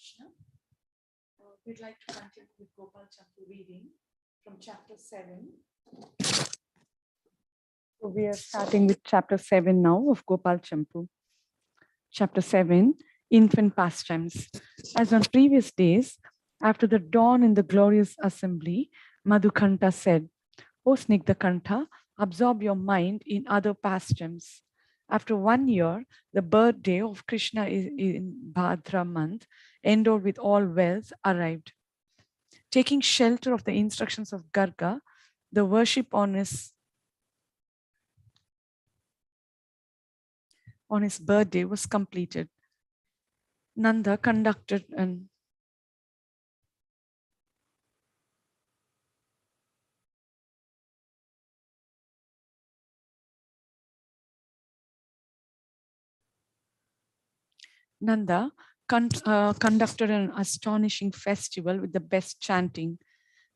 Krishna. We'd like to continue with Gopāla reading from chapter 7. So we are starting with chapter 7 now of Gopāla. Chapter 7, Infant Pastimes. As on previous days, after the dawn in the glorious assembly, Madhukanta said, O Snigdhakanta, absorb your mind in other pastimes. After 1 year, the birthday of Krishna in Bhadra month, endowed with all wealth, arrived. Taking shelter of the instructions of Garga, the worship on his birthday was completed. Nanda conducted an conducted an astonishing festival with the best chanting.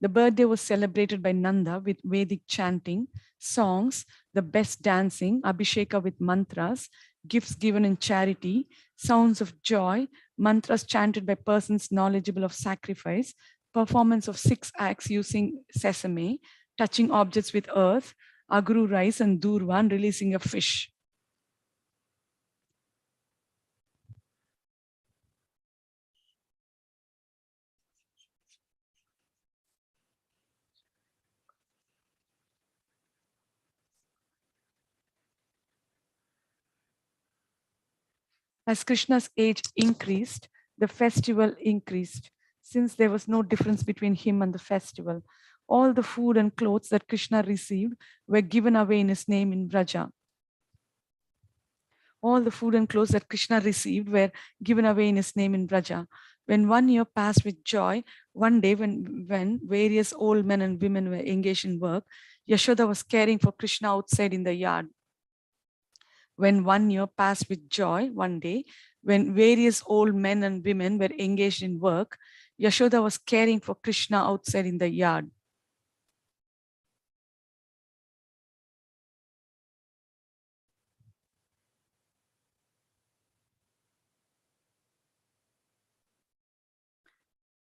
The birthday was celebrated by Nanda with Vedic chanting, songs, the best dancing, Abhisheka with mantras, gifts given in charity, sounds of joy, mantras chanted by persons knowledgeable of sacrifice, performance of 6 acts using sesame, touching objects with earth, agru rice and durva, and releasing a fish. As Krishna's age increased, the festival increased. Since there was no difference between him and the festival, all the food and clothes that Krishna received were given away in his name in Vraja. All the food and clothes that Krishna received were given away in his name in Vraja. When 1 year passed with joy, one day when various old men and women were engaged in work, Yashoda was caring for Krishna outside in the yard. When 1 year passed with joy, one day, when various old men and women were engaged in work, Yashoda was caring for Krishna outside in the yard.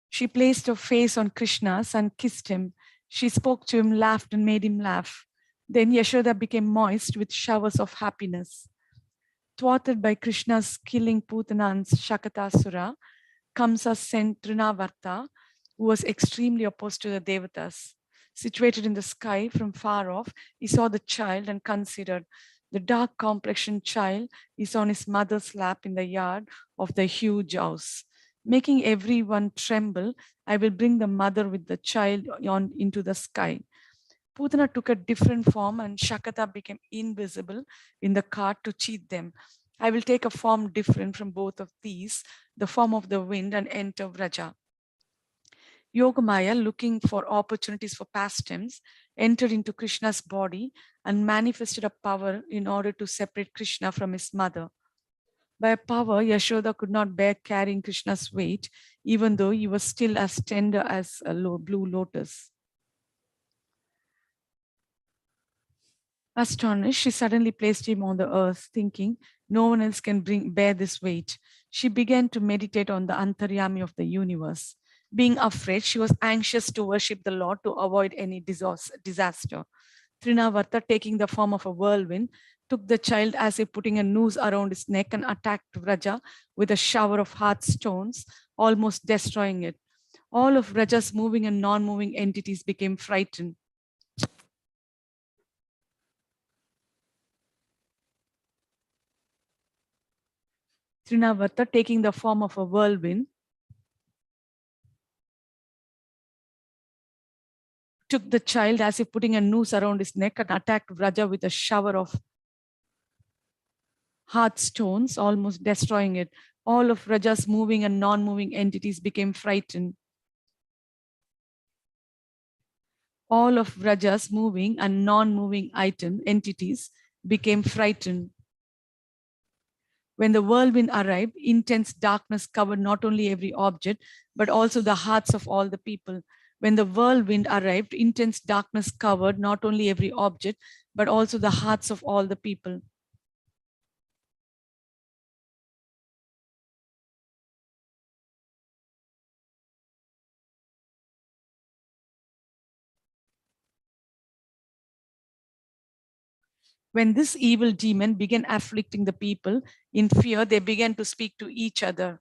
She placed her face on Krishna's and kissed him. She spoke to him, laughed, and made him laugh. Then Yashoda became moist with showers of happiness. Thwarted by Krishna's killing Putana and Shakatasura, Kamsa sent Trinavarta, who was extremely opposed to the Devatas. Situated in the sky from far off, he saw the child and considered, the dark complexioned child is on his mother's lap in the yard of the huge house. Making everyone tremble, I will bring the mother with the child into the sky. Putana took a different form and Shakata became invisible in the cart to cheat them. I will take a form different from both of these, the form of the wind, and enter Vraja. Yogamaya, looking for opportunities for pastimes, entered into Krishna's body and manifested a power in order to separate Krishna from his mother. By power, Yashoda could not bear carrying Krishna's weight, even though he was still as tender as a blue lotus. Astonished, she suddenly placed him on the earth, thinking, no one else can bear this weight. She began to meditate on the Antaryami of the universe. Being afraid, she was anxious to worship the Lord to avoid any disaster. Trinavarta, taking the form of a whirlwind, took the child as if putting a noose around his neck and attacked Vraja with a shower of hard stones, almost destroying it. All of Vraja's moving and non-moving entities became frightened. Trinavarta, taking the form of a whirlwind, took the child as if putting a noose around his neck and attacked Vraja with a shower of hard stones, almost destroying it. All of Vraja's moving and non-moving entities became frightened. All of Vraja's moving and non-moving entities became frightened. When the whirlwind arrived, intense darkness covered not only every object, but also the hearts of all the people. When the whirlwind arrived, intense darkness covered not only every object, but also the hearts of all the people. When this evil demon began afflicting the people, in fear, they began to speak to each other.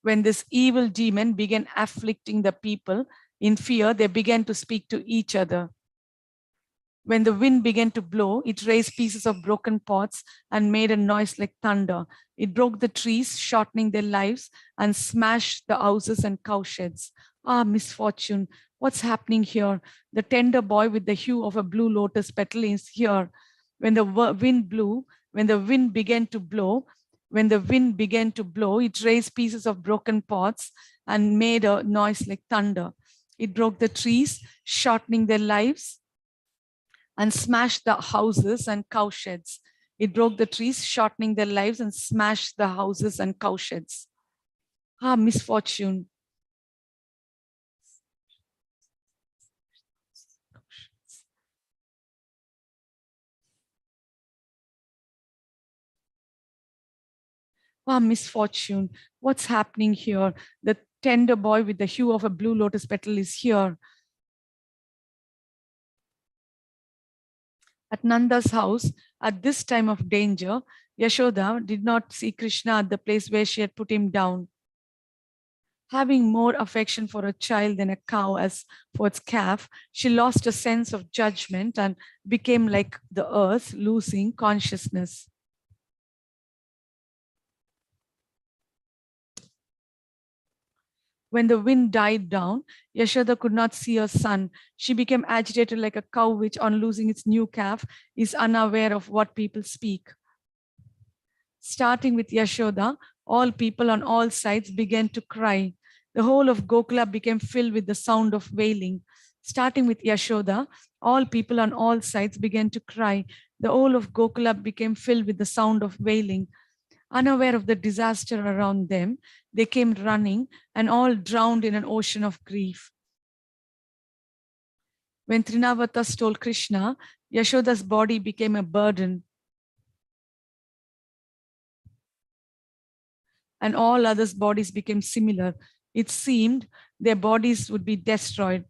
When this evil demon began afflicting the people, in fear, they began to speak to each other. When the wind began to blow, it raised pieces of broken pots and made a noise like thunder. It broke the trees, shortening their lives, and smashed the houses and cowsheds. Ah, misfortune, what's happening here? The tender boy with the hue of a blue lotus petal is here. When the wind blew, when the wind began to blow, it raised pieces of broken pots and made a noise like thunder. It broke the trees, shortening their lives, and smashed the houses and cowsheds. It broke the trees, shortening their lives, and smashed the houses and cowsheds. Ah, misfortune. Ah, misfortune. What's happening here? The tender boy with the hue of a blue lotus petal is here. At Nanda's house, at this time of danger, Yashoda did not see Krishna at the place where she had put him down. Having more affection for a child than a cow as for its calf, she lost a sense of judgment and became like the earth, losing consciousness. When the wind died down, Yashoda could not see her son. She became agitated like a cow which, on losing its new calf, is unaware of what people speak. Starting with Yashoda, all people on all sides began to cry. The whole of Gokula became filled with the sound of wailing. Starting with Yashoda, all people on all sides began to cry. The whole of Gokula became filled with the sound of wailing. Unaware of the disaster around them, they came running and all drowned in an ocean of grief. When Trinavata stole Krishna, Yashoda's body became a burden, and all others' bodies became similar. It seemed their bodies would be destroyed.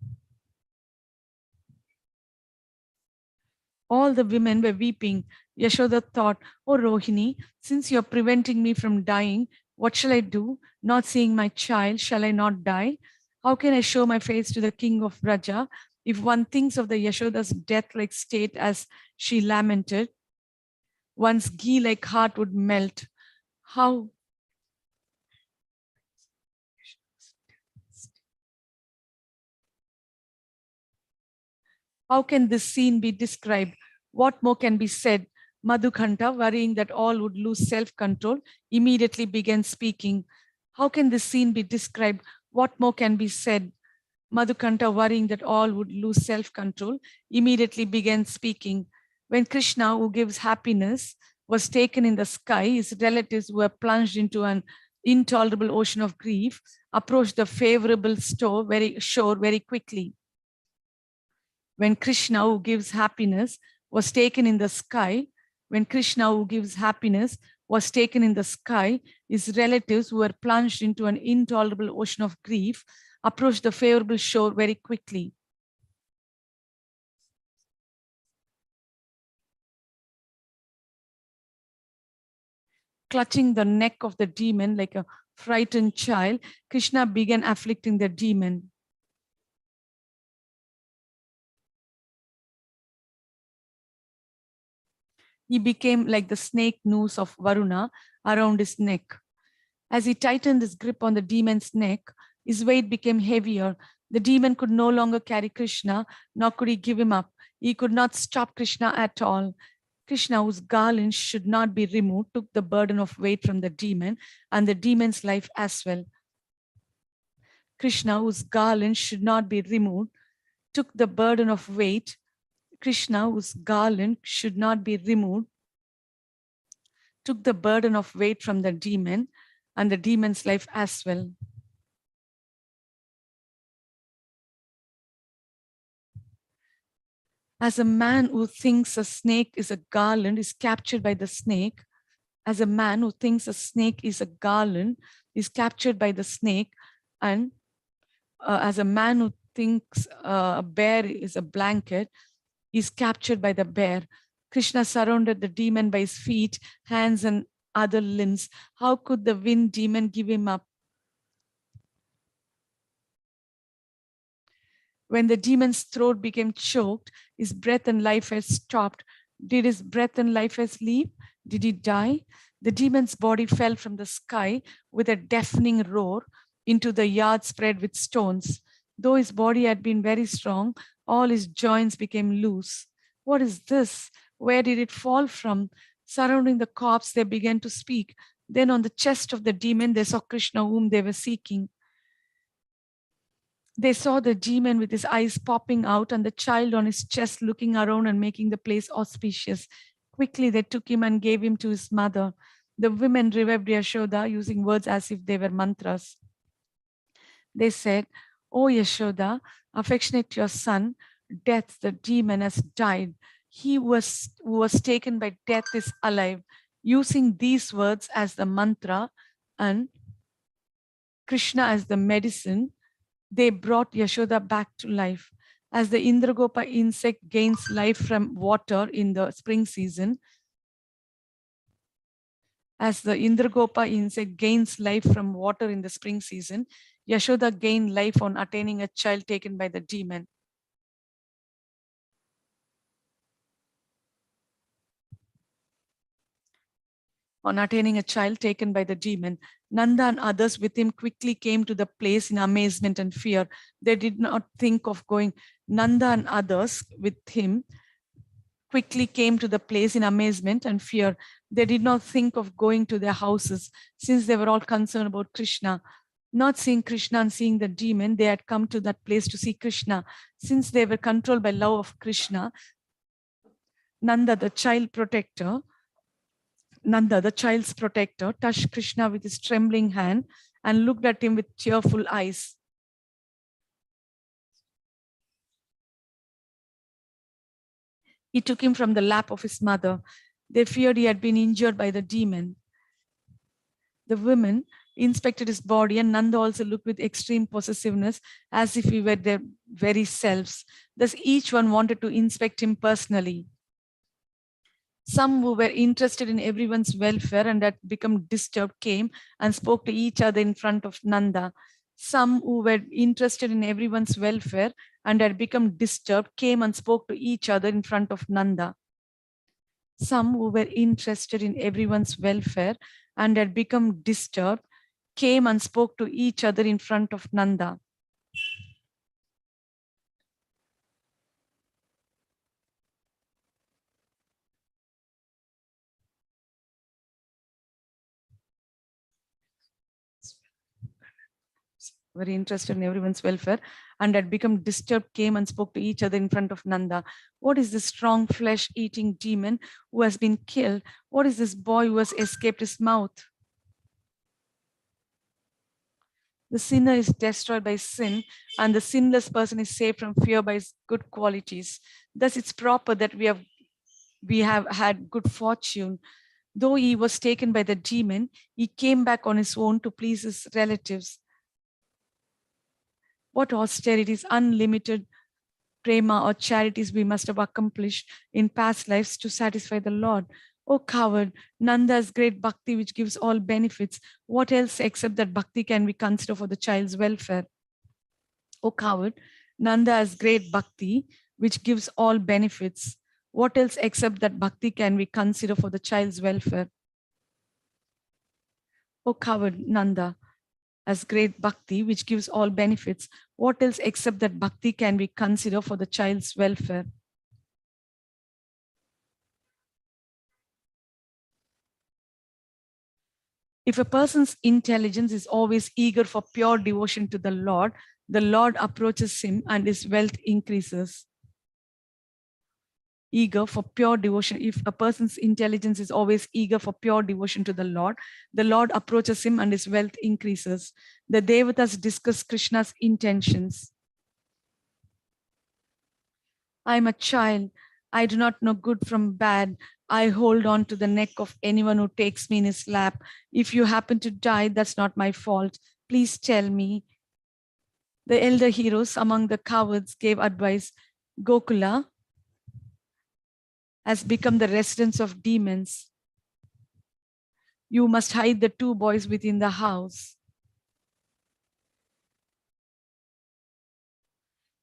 All the women were weeping. Yashoda thought, "Oh Rohini, since you're preventing me from dying, what shall I do? Not seeing my child, shall I not die? How can I show my face to the king of Braja? If one thinks of the Yashoda's death-like state as she lamented, one's ghee-like heart would melt. How can this scene be described? What more can be said?" Madhukanta, worrying that all would lose self-control, immediately began speaking. How can this scene be described? What more can be said? Madhukanta, worrying that all would lose self-control, immediately began speaking. When Krishna, who gives happiness, was taken in the sky, his relatives, who were plunged into an intolerable ocean of grief, approached the favorable shore very quickly. When Krishna, who gives happiness, was taken in the sky, his relatives, who were plunged into an intolerable ocean of grief, approached the favorable shore very quickly. Clutching the neck of the demon like a frightened child, Krishna began afflicting the demon. He became like the snake noose of Varuna around his neck. As he tightened his grip on the demon's neck, his weight became heavier. The demon could no longer carry Krishna, nor could he give him up. He could not stop Krishna at all. Krishna, whose garland should not be removed, took the burden of weight from the demon and the demon's life as well. Krishna, whose garland should not be removed, took the burden of weight. Krishna, whose garland should not be removed, took the burden of weight from the demon and the demon's life as well. As a man who thinks a snake is a garland is captured by the snake, as a man who thinks a snake is a garland is captured by the snake, And as a man who thinks a bear is a blanket, is captured by the bear. Krishna surrounded the demon by his feet, hands, and other limbs. How could the wind demon give him up? When the demon's throat became choked, his breath and life had stopped. Did his breath and life has leave? Did he die? The demon's body fell from the sky with a deafening roar into the yard spread with stones. Though his body had been very strong, all his joints became loose. What is this? Where did it fall from? Surrounding the corpse, they began to speak. Then on the chest of the demon, they saw Krishna, whom they were seeking. They saw the demon with his eyes popping out and the child on his chest looking around and making the place auspicious. Quickly, they took him and gave him to his mother. The women revived Yashoda using words as if they were mantras. They said, "O Yashoda, affectionate your son. Death, the demon, has died. He who was taken by death is alive." Using these words as the mantra and Krishna as the medicine, they brought Yashoda back to life. As the Indragopa insect gains life from water in the spring season, Yashoda gained life on attaining a child taken by the demon. Nanda and others with him quickly came to the place in amazement and fear. They did not think of going. Nanda and others with him quickly came to the place in amazement and fear. They did not think of going to their houses, since they were all concerned about Krishna. Not seeing Krishna and seeing the demon, they had come to that place to see Krishna. Since they were controlled by love of Krishna, Nanda, the child's protector, touched Krishna with his trembling hand and looked at him with tearful eyes. He took him from the lap of his mother. They feared he had been injured by the demon. The women inspected his body, and Nanda also looked with extreme possessiveness as if he were their very selves. Thus each one wanted to inspect him personally. Some who were interested in everyone's welfare and had become disturbed came and spoke to each other in front of Nanda. Some who were interested in everyone's welfare and had become disturbed came and spoke to each other in front of Nanda. Some who were interested in everyone's welfare and had become disturbed came and spoke to each other in front of Nanda. Very interested in everyone's welfare and had become disturbed came and spoke to each other in front of Nanda. What is this strong flesh-eating demon who has been killed? What is this boy who has escaped his mouth? The sinner is destroyed by sin, and the sinless person is saved from fear by his good qualities. Thus, it's proper that we have had good fortune. Though he was taken by the demon, he came back on his own to please his relatives. What austerities, unlimited prema or charities we must have accomplished in past lives to satisfy the Lord. Oh coward, Nanda's great bhakti which gives all benefits. What else except that bhakti can we consider for the child's welfare? Oh coward, Nanda has great bhakti which gives all benefits. What else except that bhakti can we consider for the child's welfare? Oh coward, Nanda has great bhakti which gives all benefits. What else except that bhakti can we consider for the child's welfare? If a person's intelligence is always eager for pure devotion to the Lord approaches him and his wealth increases. Eager for pure devotion. If a person's intelligence is always eager for pure devotion to the Lord approaches him and his wealth increases. The Devatas discuss Krishna's intentions. I am a child. I do not know good from bad. I hold on to the neck of anyone who takes me in his lap. If you happen to die, that's not my fault. Please tell me, The elder heroes among the cowards gave advice. Gokula has become the residence of demons. You must hide the two boys within the house.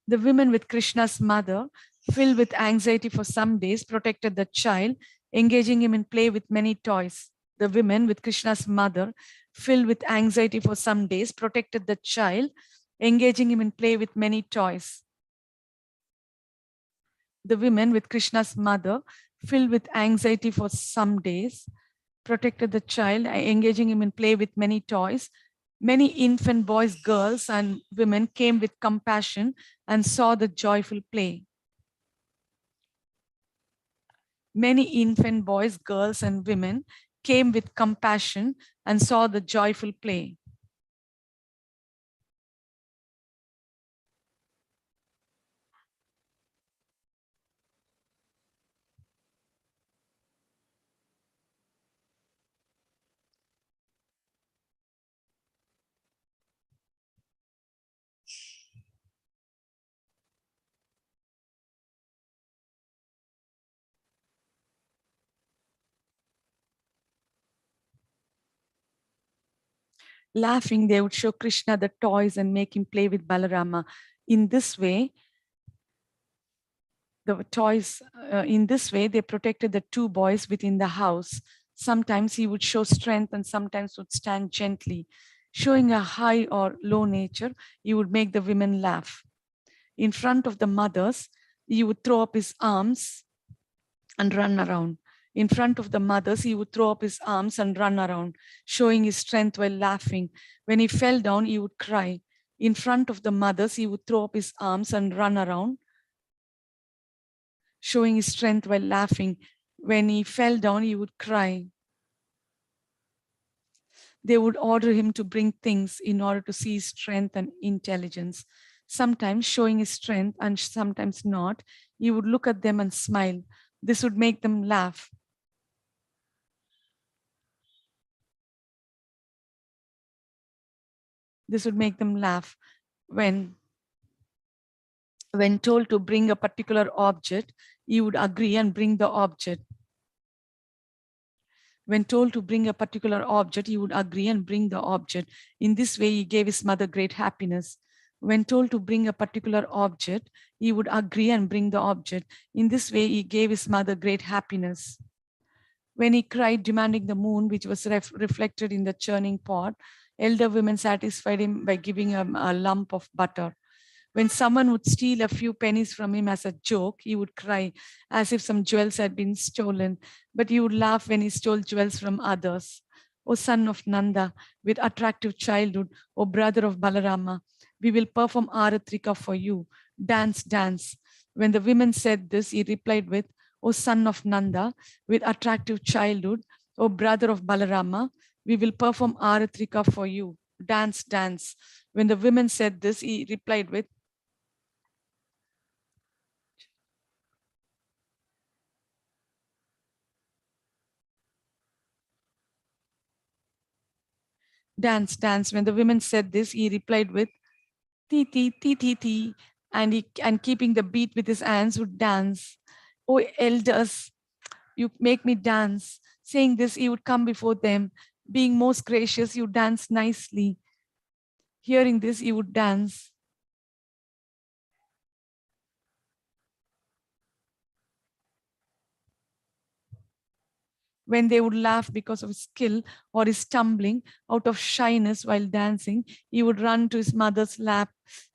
The women with Krishna's mother, filled with anxiety for some days, protected the child, engaging him in play with many toys. The women with Krishna's mother, filled with anxiety for some days, protected the child, engaging him in play with many toys. The women with Krishna's mother, filled with anxiety for some days, protected the child, engaging him in play with many toys. Many infant boys, girls, and women came with compassion and saw the joyful play. Many infant boys, girls, and women came with compassion and saw the joyful play. Laughing, they would show Krishna the toys and make him play with Balarama. In this way, they protected the two boys within the house. Sometimes he would show strength and sometimes would stand gently. Showing a high or low nature, he would make the women laugh. In front of the mothers, he would throw up his arms and run around. In front of the mothers, he would throw up his arms and run around, showing his strength while laughing. When he fell down, he would cry. In front of the mothers, he would throw up his arms and run around, showing his strength while laughing. When he fell down, he would cry. They would order him to bring things in order to see his strength and intelligence. Sometimes showing his strength and sometimes not, he would look at them and smile. This would make them laugh. This would make them laugh. When told to bring a particular object, he would agree and bring the object. When told to bring a particular object, he would agree and bring the object. In this way, he gave his mother great happiness. When told to bring a particular object, he would agree and bring the object. In this way, he gave his mother great happiness. When he cried, demanding the moon, which was reflected in the churning pot, elder women satisfied him by giving him a lump of butter. When someone would steal a few pennies from him as a joke, he would cry as if some jewels had been stolen, but he would laugh when he stole jewels from others. O son of Nanda, with attractive childhood, O brother of Balarama, we will perform Aratrika for you. Dance, dance. When the women said this, he replied with, O son of Nanda, with attractive childhood, O brother of Balarama, we will perform Aratrika for you. Dance, dance. When the women said this, he replied with, dance, dance. When the women said this, he replied with, ti, ti, ti, ti, ti. And keeping the beat with his hands would dance. O elders, you make me dance. Saying this, he would come before them. Being most gracious, you dance nicely. Hearing this, he would dance. When they would laugh because of his skill or his stumbling out of shyness while dancing, he would run to his mother's lap.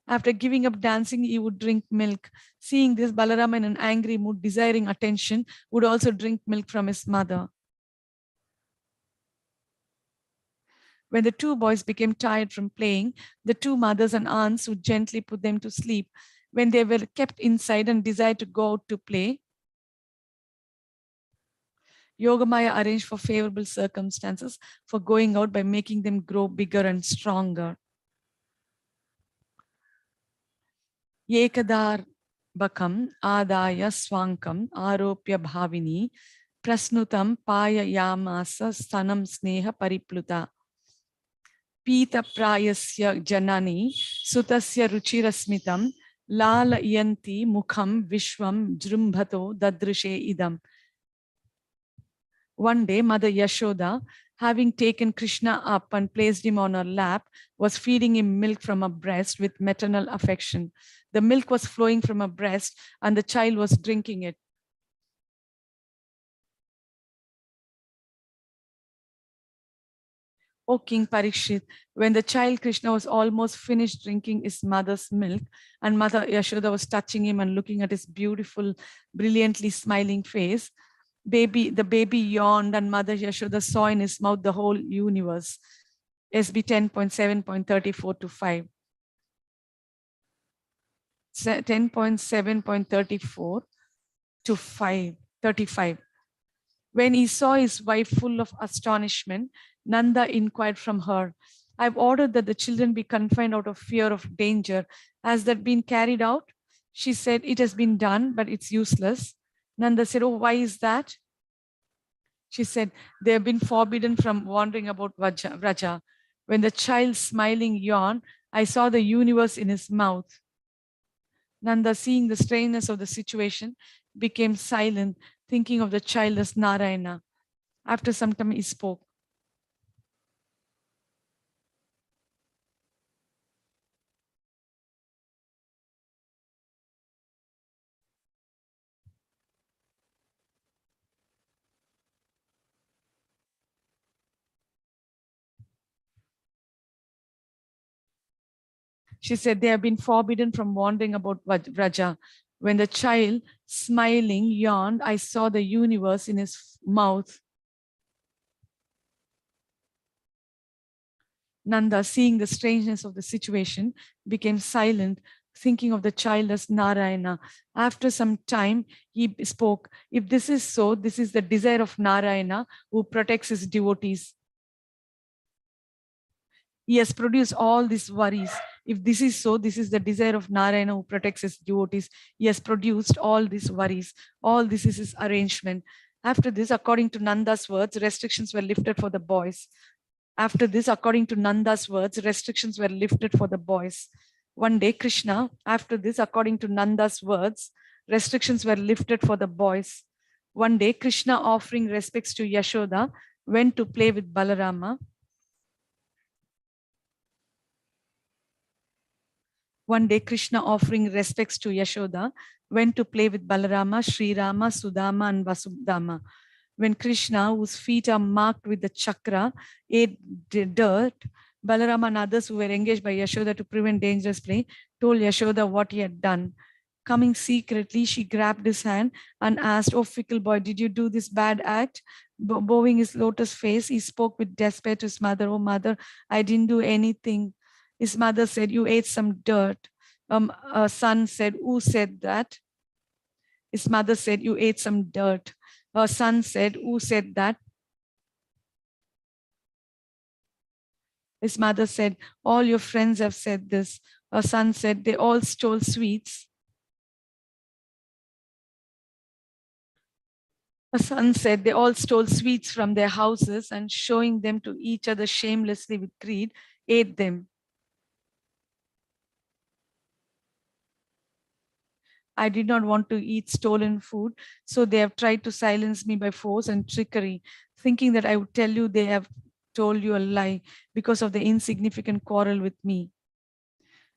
After giving up dancing, he would drink milk. Seeing this, Balarama in an angry mood, desiring attention, would also drink milk from his mother. When the two boys became tired from playing, the two mothers and aunts would gently put them to sleep. When they were kept inside and desired to go out to play, Yogamaya arranged for favorable circumstances for going out by making them grow bigger and stronger. Yekadar bakam adaya swankam aropya bhavini prasnutam paya yamasa stanam sneha paripluta. Pita prayasya janani sutasya ruchirasmitam lalayanti mukham vishwam jrumbhato dadrishe idam. One day, Mother Yashoda, having taken Krishna up and placed him on her lap, was feeding him milk from her breast with maternal affection. The milk was flowing from her breast and the child was drinking it. O King Parikshit, when the child Krishna was almost finished drinking his mother's milk, and Mother Yashoda was touching him and looking at his beautiful, brilliantly smiling face, the baby yawned, and Mother Yashoda saw in his mouth the whole universe. SB 10.7.34 to 5. 10.7.34 to 35. When he saw his wife full of astonishment, Nanda inquired from her, I've ordered that the children be confined out of fear of danger. Has that been carried out? She said, it has been done, but it's useless. Nanda said, oh, why is that? She said, they have been forbidden from wandering about Vraja. When the child smiling yawned, I saw the universe in his mouth. Nanda, seeing the strangeness of the situation, became silent, thinking of the child as Narayana. After some time, he spoke. She said, they have been forbidden from wandering about Vraja. When the child, smiling, yawned, I saw the universe in his mouth. Nanda, seeing the strangeness of the situation, became silent, thinking of the child as Narayana. After some time, he spoke, if this is so, this is the desire of Narayana who protects his devotees. He has produced all these worries. If this is so, this is the desire of Narayana who protects his devotees. He has produced all these worries. All this is his arrangement. After this, according to Nanda's words, restrictions were lifted for the boys. After this, according to Nanda's words, restrictions were lifted for the boys. One day, Krishna, after this, according to Nanda's words, restrictions were lifted for the boys. One day, Krishna, offering respects to Yashoda, went to play with Balarama. One day, Krishna, offering respects to Yashoda, went to play with Balarama, Śrīrama, Sudama, and Vasudama. When Krishna, whose feet are marked with the chakra, ate dirt, Balarama and others who were engaged by Yashoda to prevent dangerous play, told Yashoda what he had done. Coming secretly, she grabbed his hand and asked, oh, fickle boy, did you do this bad act? Bowing his lotus face, he spoke with despair to his mother, oh, mother, I didn't do anything. His mother said, you ate some dirt. A son said, who said that? His mother said, you ate some dirt. Her son said, who said that? His mother said, all your friends have said this. Her son said, they all stole sweets. Her son said, they all stole sweets from their houses and showing them to each other shamelessly with greed, ate them. I did not want to eat stolen food, so they have tried to silence me by force and trickery, thinking that I would tell you they have told you a lie because of the insignificant quarrel with me.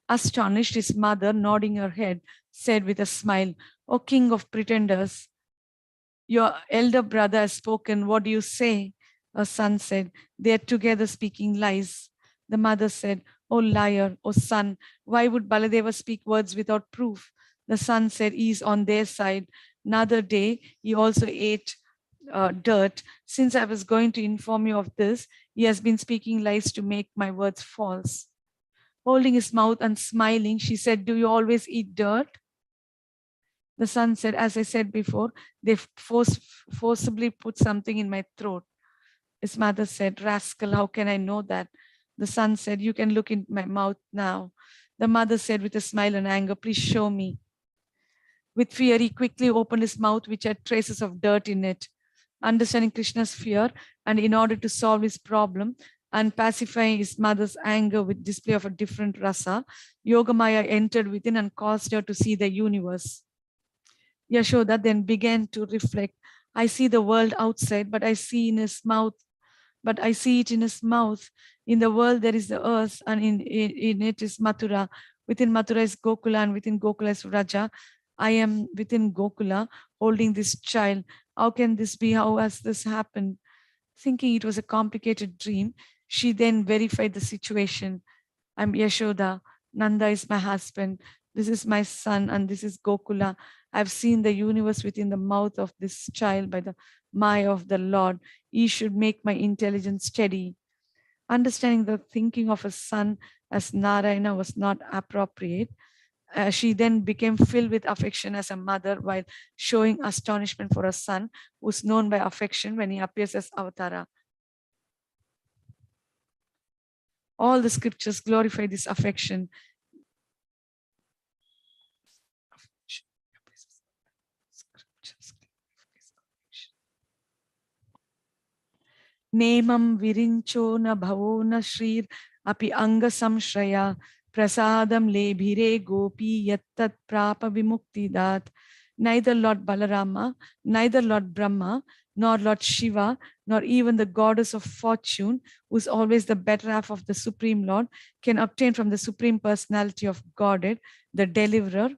Astonished, his mother, nodding her head, said with a smile, O king of pretenders, your elder brother has spoken. What do you say? Her son said, they are together speaking lies. The mother said, O liar, O son, why would Baladeva speak words without proof? The son said, he is on their side. Another day, he also ate dirt. Since I was going to inform you of this, he has been speaking lies to make my words false. Holding his mouth and smiling, she said, do you always eat dirt? The son said, as I said before, they forcibly put something in my throat. His mother said, rascal, how can I know that? The son said, you can look in my mouth now. The mother said with a smile and anger, please show me. With fear, he quickly opened his mouth, which had traces of dirt in it. Understanding Krishna's fear, and in order to solve his problem, and pacifying his mother's anger with display of a different rasa, Yogamaya entered within and caused her to see the universe. Yashoda then began to reflect. I see the world outside, but I see in his mouth, but I see it in his mouth. In the world there is the earth, and in it is Mathura. Within Mathura is Gokula, and within Gokula is Vraja. I am within Gokula, holding this child. How can this be? How has this happened? Thinking it was a complicated dream, she then verified the situation. I'm Yashoda. Nanda is my husband. This is my son, and this is Gokula. I've seen the universe within the mouth of this child by the Maya of the Lord. He should make my intelligence steady. Understanding the thinking of a son as Narayana was not appropriate, she then became filled with affection as a mother while showing astonishment for a son who's known by affection when he appears as Avatara. All the scriptures glorify this affection. Nemam virincho na bhavo na shrir api anga samshraya prasadam lebhire gopi yattat prapa vimukti dat. Neither Lord Balarama, neither Lord Brahma, nor Lord Shiva, nor even the goddess of fortune, who is always the better half of the Supreme Lord, can obtain from the Supreme Personality of Godhead, the Deliverer,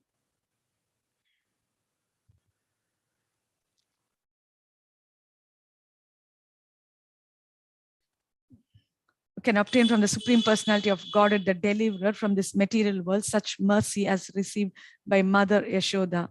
can obtain from the Supreme Personality of Godhead, the Deliverer from this material world, such mercy as received by Mother Yashoda.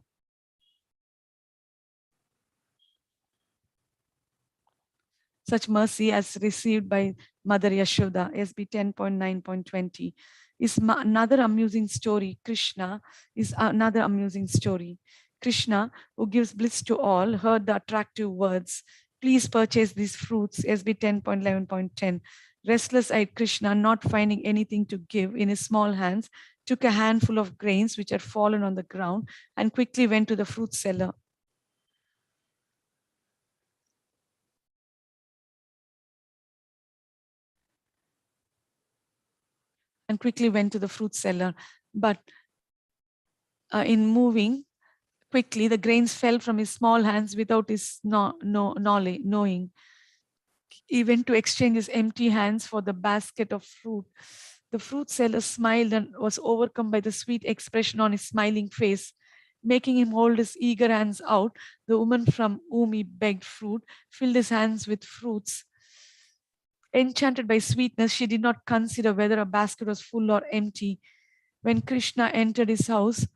Such mercy as received by Mother Yashoda, SB 10.9.20, is another amusing story. Krishna is another amusing story. Krishna, who gives bliss to all, heard the attractive words, please purchase these fruits, SB 10.11.10. Restless-eyed Krishna, not finding anything to give in his small hands, took a handful of grains which had fallen on the ground and quickly went to the fruit seller. But in moving quickly, the grains fell from his small hands without his knowing. He went to exchange his empty hands for the basket of fruit. The fruit seller smiled and was overcome by the sweet expression on his smiling face. Making him hold his eager hands out, the woman from whom he begged fruit filled his hands with fruits. Enchanted by sweetness, she did not consider whether a basket was full or empty. When Krishna entered his house,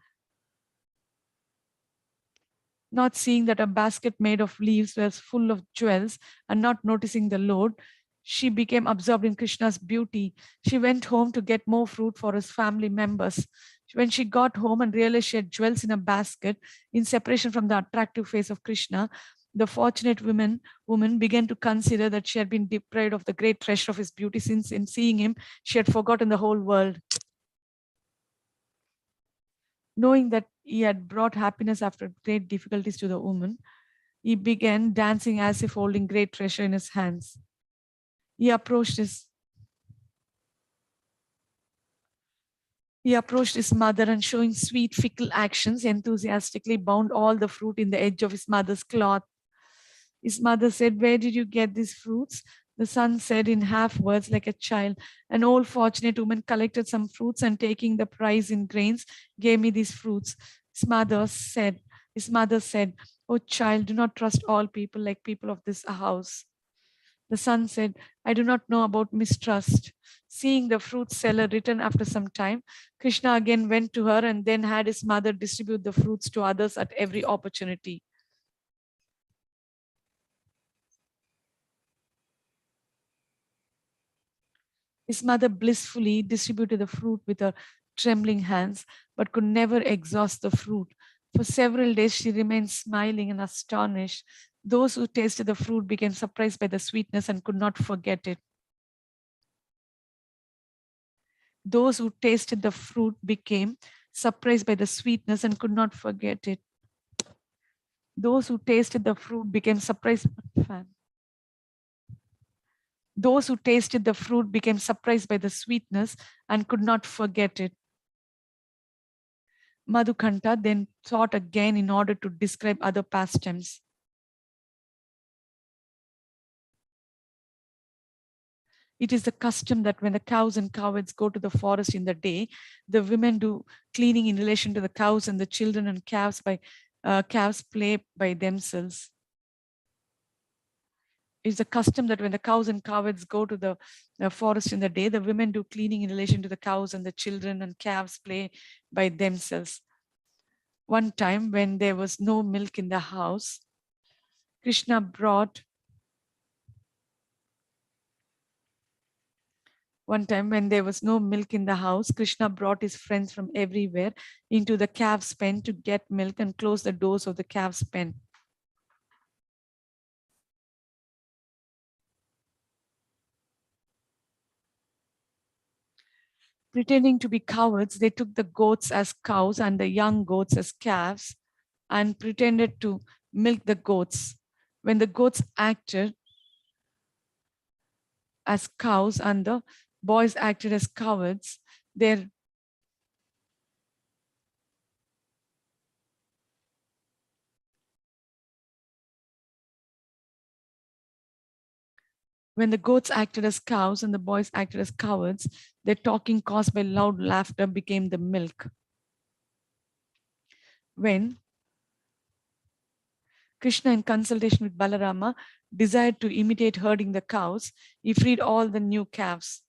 not seeing that a basket made of leaves was full of jewels and not noticing the load, she became absorbed in Krishna's beauty. She went home to get more fruit for his family members. When she got home and realized she had jewels in a basket, in separation from the attractive face of Krishna, the fortunate woman began to consider that she had been deprived of the great treasure of his beauty, since in seeing him, she had forgotten the whole world. Knowing that he had brought happiness after great difficulties to the woman, he began dancing as if holding great treasure in his hands. He approached his mother and, showing sweet, fickle actions, enthusiastically bound all the fruit in the edge of his mother's cloth. His mother said, "Where did you get these fruits?" The son said in half words like a child, "An old fortunate woman collected some fruits and, taking the price in grains, gave me these fruits." His mother said, "Oh child, do not trust all people like people of this house." The son said, "I do not know about mistrust." Seeing the fruit seller return after some time, Krishna again went to her and then had his mother distribute the fruits to others at every opportunity. His mother blissfully distributed the fruit with her trembling hands, but could never exhaust the fruit. For several days, she remained smiling and astonished. Those who tasted the fruit became surprised by the sweetness and could not forget it. Those who tasted the fruit became surprised by the sweetness and could not forget it. Those who tasted the fruit became surprised. Those who tasted the fruit became surprised by the sweetness and could not forget it. Madhukanta then thought again in order to describe other pastimes. It is the custom that when the cows and cowards go to the forest in the day, the women do cleaning in relation to the cows, and the children and calves play by themselves. It's a custom that when the cows and cowards go to the forest in the day, the women do cleaning in relation to the cows, and the children and calves play by themselves. One time when there was no milk in the house, Krishna brought Krishna brought his friends from everywhere into the calf's pen to get milk and close the doors of the calf's pen. Pretending to be cowards, they took the goats as cows and the young goats as calves and pretended to milk the goats. When the goats acted as cows and the boys acted as cowards, when the goats acted as cows and the boys acted as cowards, their talking caused by loud laughter became the milk. When Krishna, in consultation with Balarama, desired to imitate herding the cows, he freed all the new calves.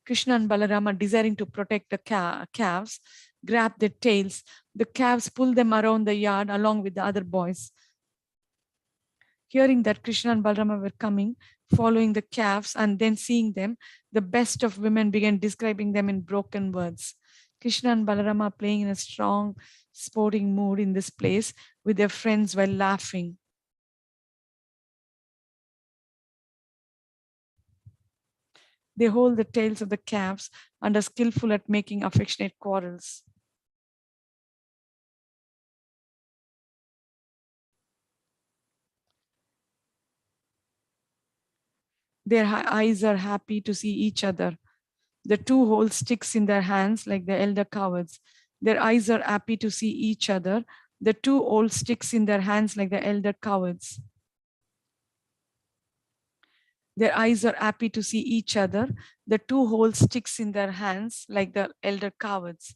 Krishna and Balarama, desiring to protect the calves, grabbed their tails. The calves pulled them around the yard along with the other boys. Hearing that Krishna and Balarama were coming, following the calves, and then seeing them, the best of women began describing them in broken words. Krishna and Balarama playing in a strong sporting mood in this place with their friends while laughing. They hold the tails of the calves and are skillful at making affectionate quarrels. Their eyes are happy to see each other. The two hold sticks in their hands like the elder cowards. Their eyes are happy to see each other. The two hold sticks in their hands like the elder cowards. Their eyes are happy to see each other. The two hold sticks in their hands like the elder cowards.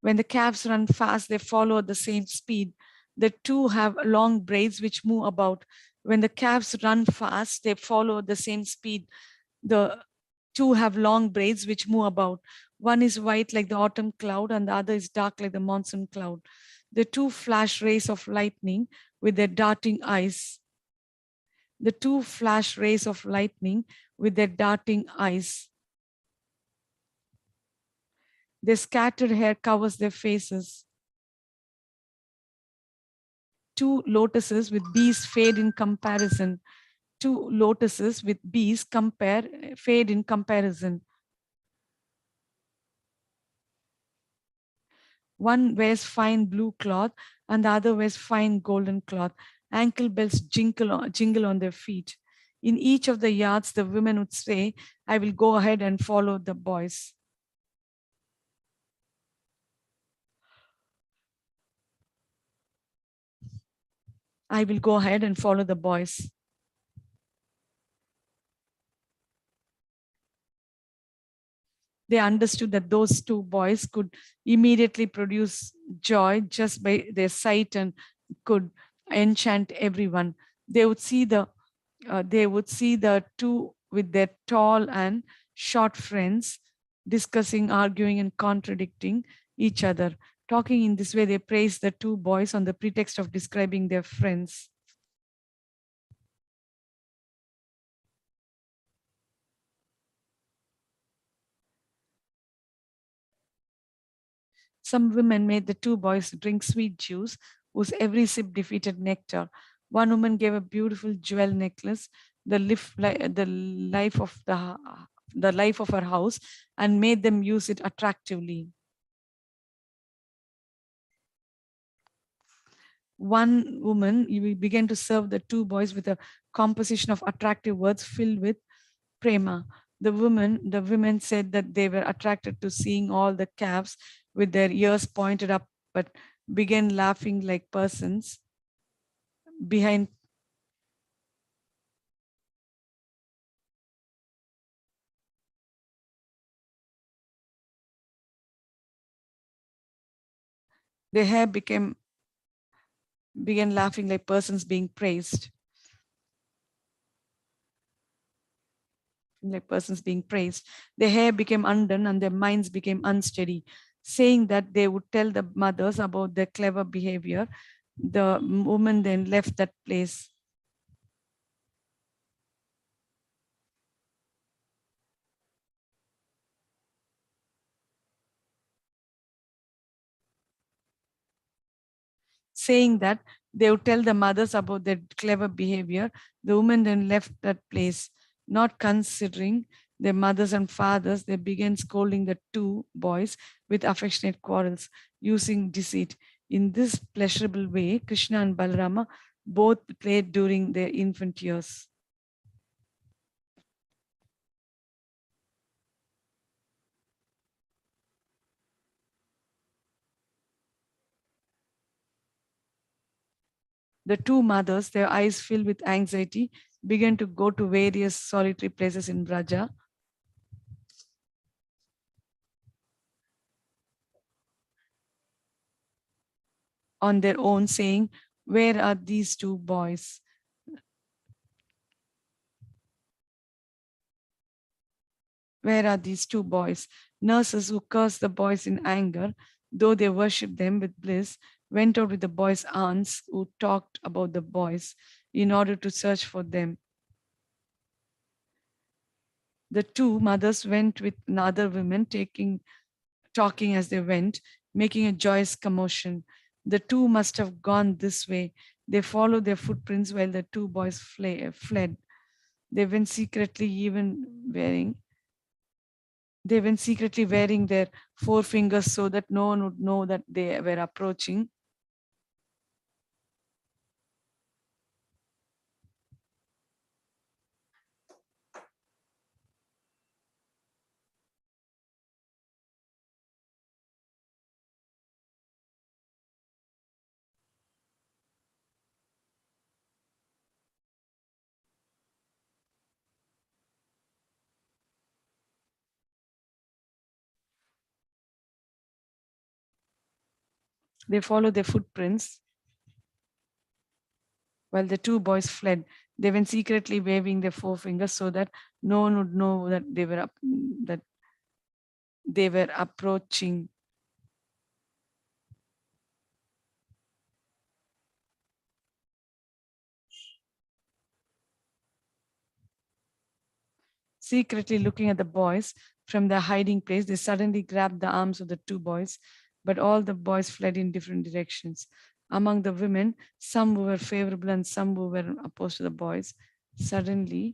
When the calves run fast, they follow at the same speed. The two have long braids which move about. When the calves run fast, they follow at the same speed. The two have long braids which move about. One is white like the autumn cloud and the other is dark like the monsoon cloud. The two flash rays of lightning with their darting eyes. The two flash rays of lightning with their darting eyes. Their scattered hair covers their faces. Two lotuses with bees fade in comparison. Two lotuses with bees fade in comparison. One wears fine blue cloth and the other wears fine golden cloth. Ankle bells jingle on their feet. In each of the yards, the women would say, I will go ahead and follow the boys. I will go ahead and follow the boys. They understood that those two boys could immediately produce joy just by their sight and could enchant everyone. They would see the two with their tall and short friends discussing, arguing, and contradicting each other. Talking in this way, they praised the two boys on the pretext of describing their friends. Some women made the two boys drink sweet juice, whose every sip defeated nectar. One woman gave a beautiful jewel necklace, the life of her house, and made them use it attractively. One woman began to serve the two boys with a composition of attractive words filled with prema. The women said that they were attracted to seeing all the calves with their ears pointed up, but began laughing like persons behind. Their hair began laughing like persons being praised. Like persons being praised. Their hair became undone and their minds became unsteady, saying that they would tell the mothers about their clever behavior. The woman then left that place. Saying that they would tell the mothers about their clever behavior. The woman then left that place. Not considering their mothers and fathers, they began scolding the two boys with affectionate quarrels, using deceit. In this pleasurable way, Krishna and Balarama both played during their infant years. The two mothers, their eyes filled with anxiety, began to go to various solitary places in Braja. On their own, saying, "Where are these two boys?" Where are these two boys? Nurses who cursed the boys in anger, though they worshipped them with bliss, went out with the boys' aunts who talked about the boys in order to search for them. The two mothers went with other women, talking as they went, making a joyous commotion. The two must have gone this way. They followed their footprints while the two boys fled. They went secretly, wearing their forefingers so that no one would know that they were approaching. They followed their footprints while the two boys fled. They went secretly waving their forefingers so that no one would know that they were approaching. Secretly looking at the boys from their hiding place, they suddenly grabbed the arms of the two boys, but all the boys fled in different directions. Among the women, some who were favorable and some who were opposed to the boys. Suddenly,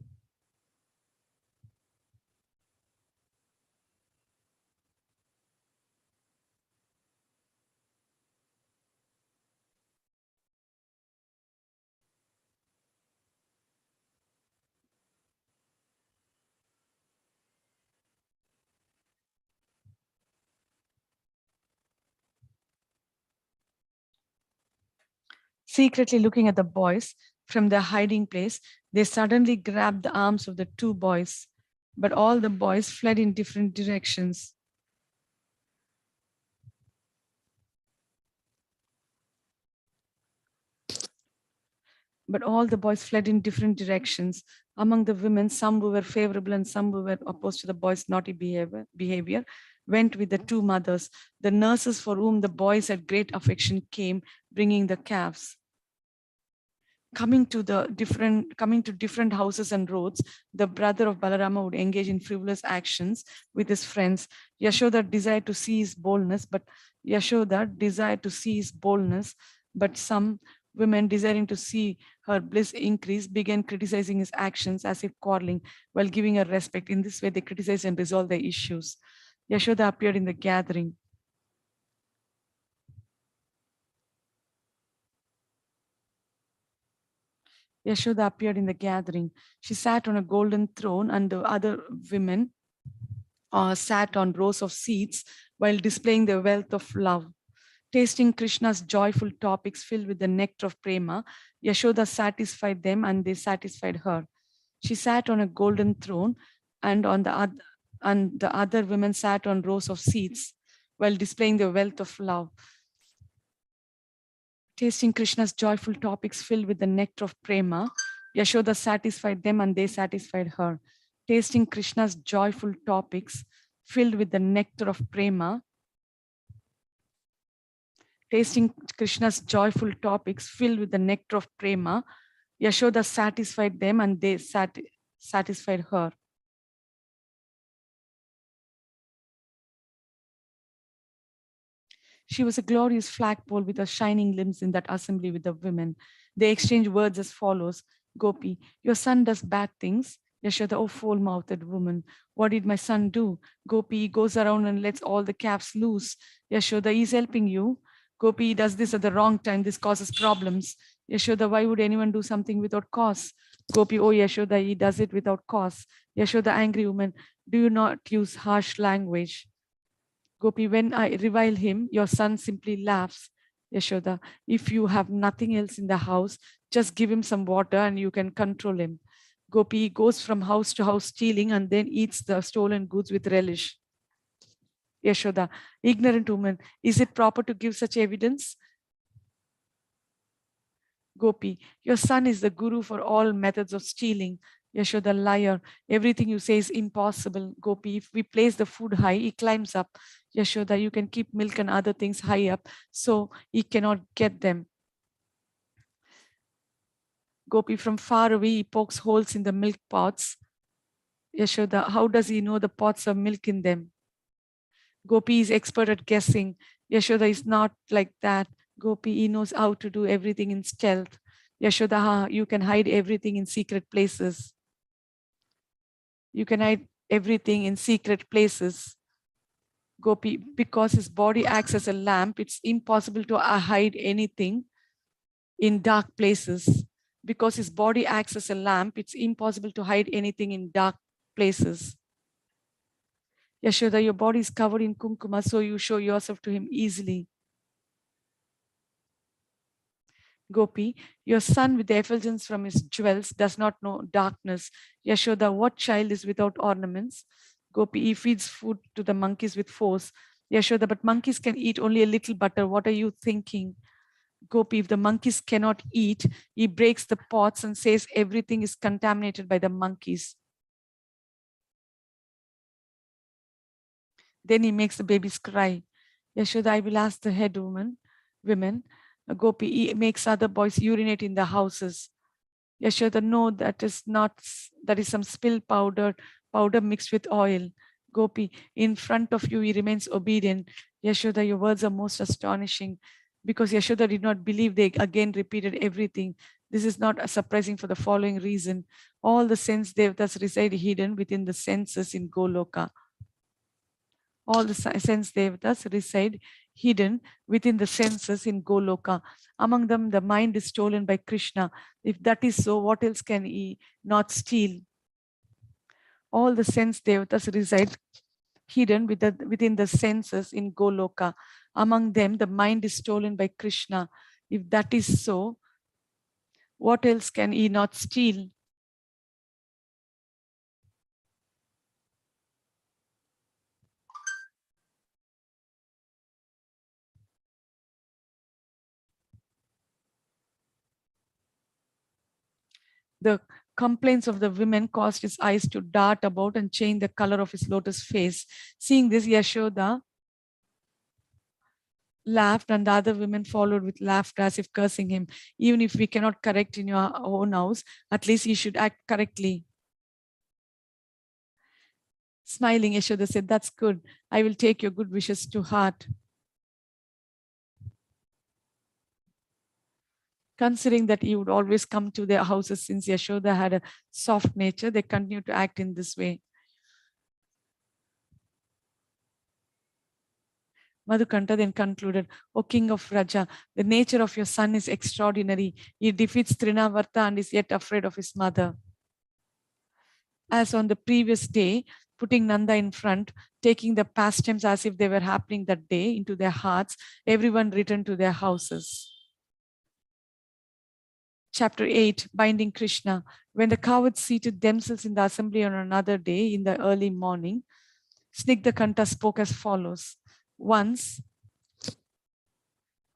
secretly looking at the boys from their hiding place, they suddenly grabbed the arms of the two boys, but all the boys fled in different directions. But all the boys fled in different directions. Among the women, some who were favorable and some who were opposed to the boys' naughty behavior went with the two mothers. The nurses for whom the boys had great affection came, bringing the calves. Coming to different houses and roads, the brother of Balarama would engage in frivolous actions with his friends. Yashoda desired to see his boldness, but some women desiring to see her bliss increase began criticizing his actions as if quarreling while giving her respect. In this way, they criticized and resolved their issues. Yashoda appeared in the gathering. Yashoda appeared in the gathering. She sat on a golden throne, and the other women sat on rows of seats while displaying their wealth of love. Tasting Krishna's joyful topics filled with the nectar of prema, Yashoda satisfied them and they satisfied her. She sat on a golden throne, and the other women sat on rows of seats while displaying their wealth of love. Tasting Krishna's joyful topics filled with the nectar of prema, Yashoda satisfied them and they satisfied her. Tasting Krishna's joyful topics filled with the nectar of prema, tasting Krishna's joyful topics filled with the nectar of prema, Yashoda satisfied them and they satisfied her. She was a glorious flagpole with her shining limbs in that assembly with the women. They exchanged words as follows. Gopi, your son does bad things. Yashoda, oh foul-mouthed woman, what did my son do? Gopi, he goes around and lets all the calves loose. Yashoda, he's helping you. Gopi, he does this at the wrong time. This causes problems. Yashoda, why would anyone do something without cause? Gopi, oh Yashoda, he does it without cause. Yashoda, angry woman, do you not use harsh language? Gopi, when I revile him, your son simply laughs. Yashoda, if you have nothing else in the house, just give him some water and you can control him. Gopi goes from house to house stealing and then eats the stolen goods with relish. Yashoda, ignorant woman, is it proper to give such evidence? Gopi, your son is the guru for all methods of stealing. Yashoda, liar, everything you say is impossible. Gopi, if we place the food high, he climbs up. Yashoda, you can keep milk and other things high up, so he cannot get them. Gopi, from far away, he pokes holes in the milk pots. Yashoda, how does he know the pots have milk in them? Gopi is expert at guessing. Yashoda is not like that. Gopi, he knows how to do everything in stealth. Yashoda, you can hide everything in secret places. You can hide everything in secret places. Gopi, because his body acts as a lamp, it's impossible to hide anything in dark places. Because his body acts as a lamp, it's impossible to hide anything in dark places. Yashoda, your body is covered in kumkuma, so you show yourself to him easily. Gopi, your son with the effulgence from his jewels does not know darkness. Yashoda, what child is without ornaments? Gopi, he feeds food to the monkeys with force. Yashoda, but monkeys can eat only a little butter. What are you thinking? Gopi, if the monkeys cannot eat, he breaks the pots and says everything is contaminated by the monkeys. Then he makes the babies cry. Yashoda, I will ask the head women. Gopi, he makes other boys urinate in the houses. Yashoda, no, that is some spill powder mixed with oil. Gopi, in front of you, he remains obedient. Yashoda, your words are most astonishing. Because Yashoda did not believe, they again repeated everything. This is not surprising for the following reason. All the sense devatas reside hidden within the senses in Goloka. All the sense devatas reside hidden within the senses in Goloka. Among them, the mind is stolen by Krishna. If that is so, what else can he not steal? All the sense devatas reside hidden within the senses in Goloka. Among them, the mind is stolen by Krishna. If that is so, what else can he not steal? The complaints of the women caused his eyes to dart about and change the color of his lotus face. Seeing this, Yashoda laughed and the other women followed with laughter as if cursing him. Even if we cannot correct in your own house, at least you should act correctly. Smiling, Yashoda said, that's good. I will take your good wishes to heart. Considering that he would always come to their houses since Yashoda had a soft nature, they continued to act in this way. Madhukanta then concluded, O king of Raja, the nature of your son is extraordinary. He defeats Trinavarta and is yet afraid of his mother. As on the previous day, putting Nanda in front, taking the pastimes as if they were happening that day into their hearts, everyone returned to their houses. Chapter 8, Binding Krishna. When the cowards seated themselves in the assembly on another day in the early morning, Snigdhakanta spoke as follows. Once,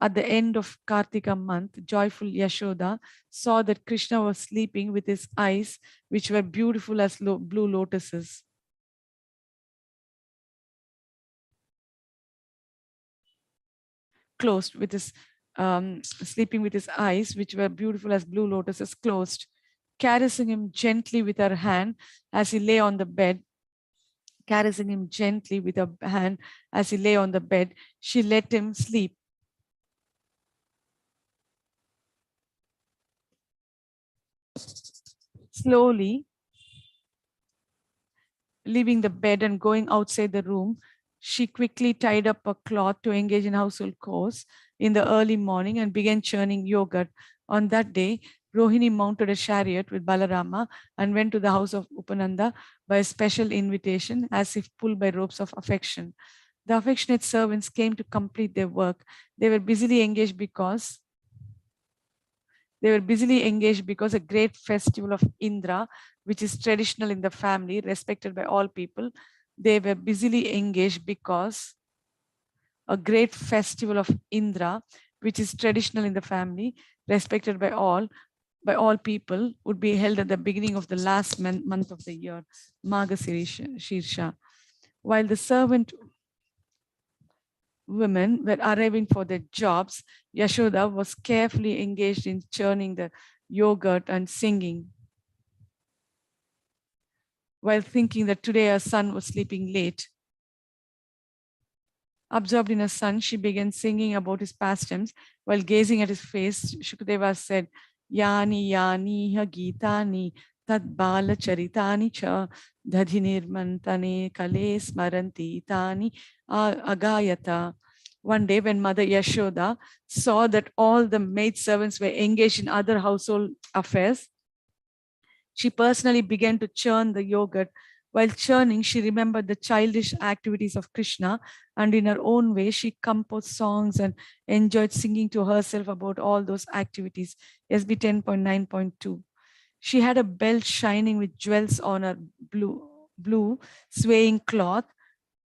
at the end of Kartika month, joyful Yashoda saw that Krishna was sleeping with his eyes, which were beautiful as blue lotuses. Closed with his, sleeping with his eyes, which were beautiful as blue lotuses, closed, caressing him gently with her hand as he lay on the bed. Caressing him gently with her hand as he lay on the bed, she let him sleep. Slowly, leaving the bed and going outside the room, she quickly tied up a cloth to engage in household chores in the early morning and began churning yogurt. On that day, Rohini mounted a chariot with Balarama and went to the house of Upananda by a special invitation, as if pulled by ropes of affection. The affectionate servants came to complete their work. They were busily engaged because a great festival of Indra, which is traditional in the family, respected by all people. They were busily engaged because a great festival of Indra, which is traditional in the family, respected by all people, would be held at the beginning of the last month of the year, Magha Shirsha. While the servant women were arriving for their jobs, Yashoda was carefully engaged in churning the yogurt and singing, while thinking that today her son was sleeping late. Absorbed in her son, she began singing about his pastimes. While gazing at his face, Shukadeva said, Yani yani ha gitani tad bala charitani cha dadhinirmantane kale smaranti tani agayata. One day when Mother Yashoda saw that all the maid servants were engaged in other household affairs, she personally began to churn the yogurt. While churning, she remembered the childish activities of Krishna, and in her own way, she composed songs and enjoyed singing to herself about all those activities. SB 10.9.2. She had a belt shining with jewels on her blue swaying cloth.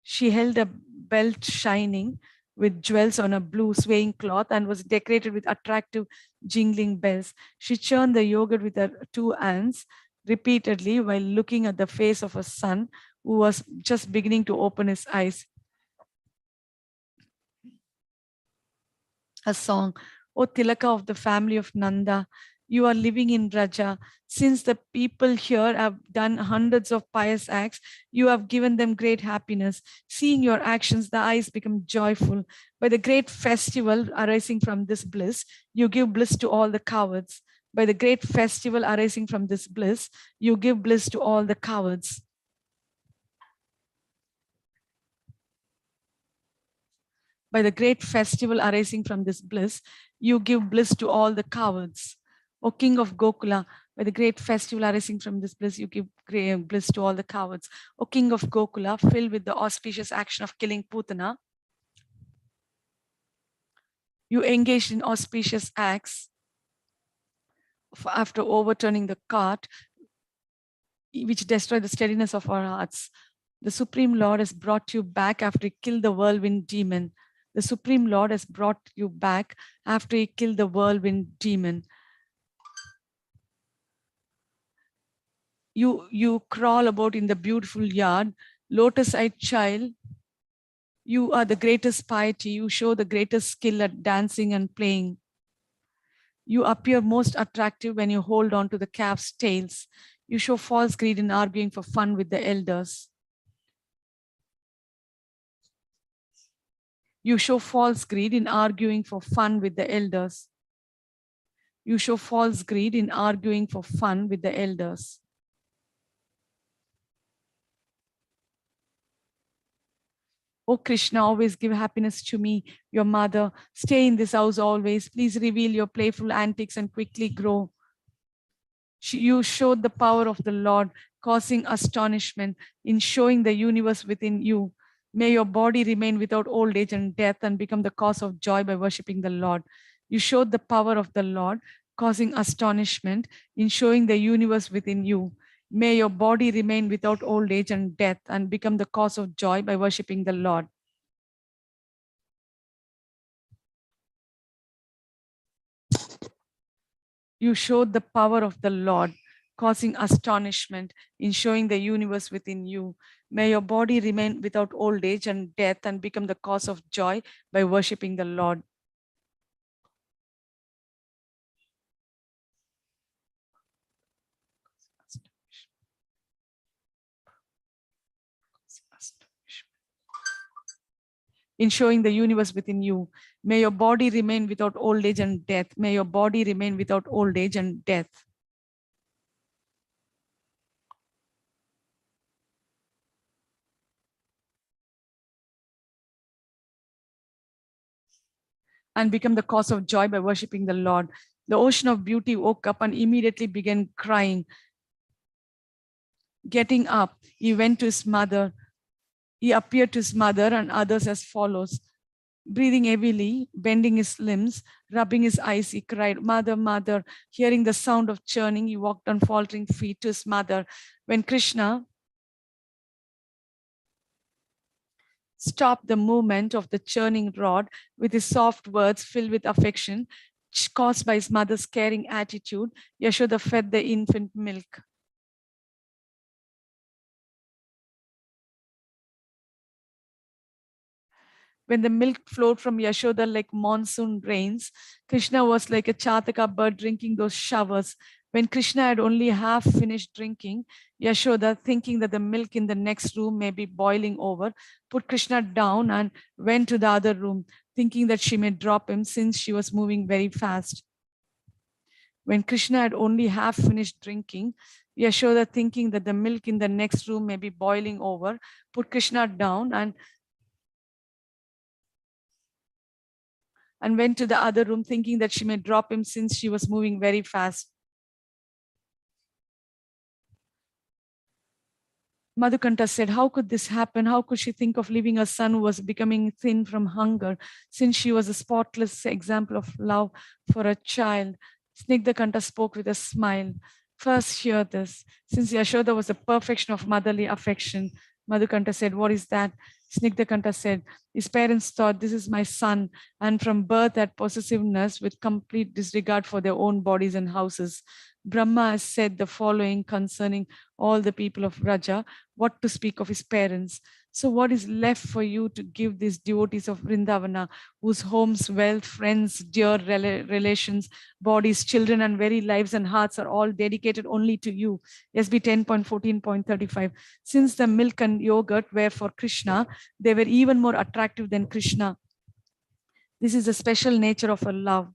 She held a belt shining with jewels on a blue swaying cloth and was decorated with attractive jingling bells. She churned the yogurt with her two hands repeatedly while looking at the face of her son, who was just beginning to open his eyes. A song, O Tilaka of the family of Nanda, you are living in Raja. Since the people here have done hundreds of pious acts, you have given them great happiness. Seeing your actions, the eyes become joyful. By the great festival arising from this bliss, you give bliss to all the cowards. By the great festival arising from this bliss, you give bliss to all the cowards. By the great festival arising from this bliss, you give bliss to all the cowards. O King of Gokula, by the great festival arising from this bliss, you give bliss to all the cowards. O King of Gokula, filled with the auspicious action of killing Putana, you engaged in auspicious acts after overturning the cart, which destroyed the steadiness of our hearts. The Supreme Lord has brought you back after he killed the whirlwind demon. The Supreme Lord has brought you back after he killed the whirlwind demon. You crawl about in the beautiful yard, lotus-eyed child. You are the greatest piety. You show the greatest skill at dancing and playing. You appear most attractive when you hold on to the calf's tails. You show false greed in arguing for fun with the elders. You show false greed in arguing for fun with the elders. You show false greed in arguing for fun with the elders. Oh Krishna, always give happiness to me, your mother. Stay in this house always. Please reveal your playful antics and quickly grow. You showed the power of the Lord, causing astonishment in showing the universe within you. May your body remain without old age and death and become the cause of joy by worshiping the Lord. You showed the power of the Lord, causing astonishment in showing the universe within you. May your body remain without old age and death and become the cause of joy by worshiping the Lord. You showed the power of the Lord, causing astonishment in showing the universe within you. May your body remain without old age and death and become the cause of joy by worshiping the Lord. In showing the universe within you. May your body remain without old age and death. May your body remain without old age and death. And become the cause of joy by worshiping the Lord. The ocean of beauty woke up and immediately began crying. Getting up, he went to his mother. He appeared to his mother and others as follows. Breathing heavily, bending his limbs, rubbing his eyes, he cried, "Mother, mother." Hearing the sound of churning, he walked on faltering feet to his mother. When Krishna stopped the movement of the churning rod with his soft words filled with affection, caused by his mother's caring attitude, Yashoda fed the infant milk. When the milk flowed from Yashoda like monsoon rains, Krishna was like a Chataka bird drinking those showers. When Krishna had only half finished drinking, Yashoda, thinking that the milk in the next room may be boiling over, put Krishna down and went to the other room, thinking that she may drop him since she was moving very fast. When Krishna had only half finished drinking, Yashoda, thinking that the milk in the next room may be boiling over, put Krishna down and went to the other room, thinking that she may drop him since she was moving very fast. Madhukanta said, "How could this happen? How could she think of leaving a son who was becoming thin from hunger, since she was a spotless example of love for a child?" Snigdhakanta spoke with a smile. "First hear this. Since Yashoda was the perfection of motherly affection," Madhukanta said, "What is that?" Snigdhakanta said, "His parents thought, this is my son, and from birth had possessiveness with complete disregard for their own bodies and houses. Brahma has said the following concerning all the people of Raja, what to speak of his parents. So what is left for you to give these devotees of Vrindavana, whose homes, wealth, friends, dear relations, bodies, children, and very lives and hearts are all dedicated only to you?" SB 10.14.35. Since the milk and yogurt were for Krishna, they were even more attractive than Krishna. This is the special nature of her love.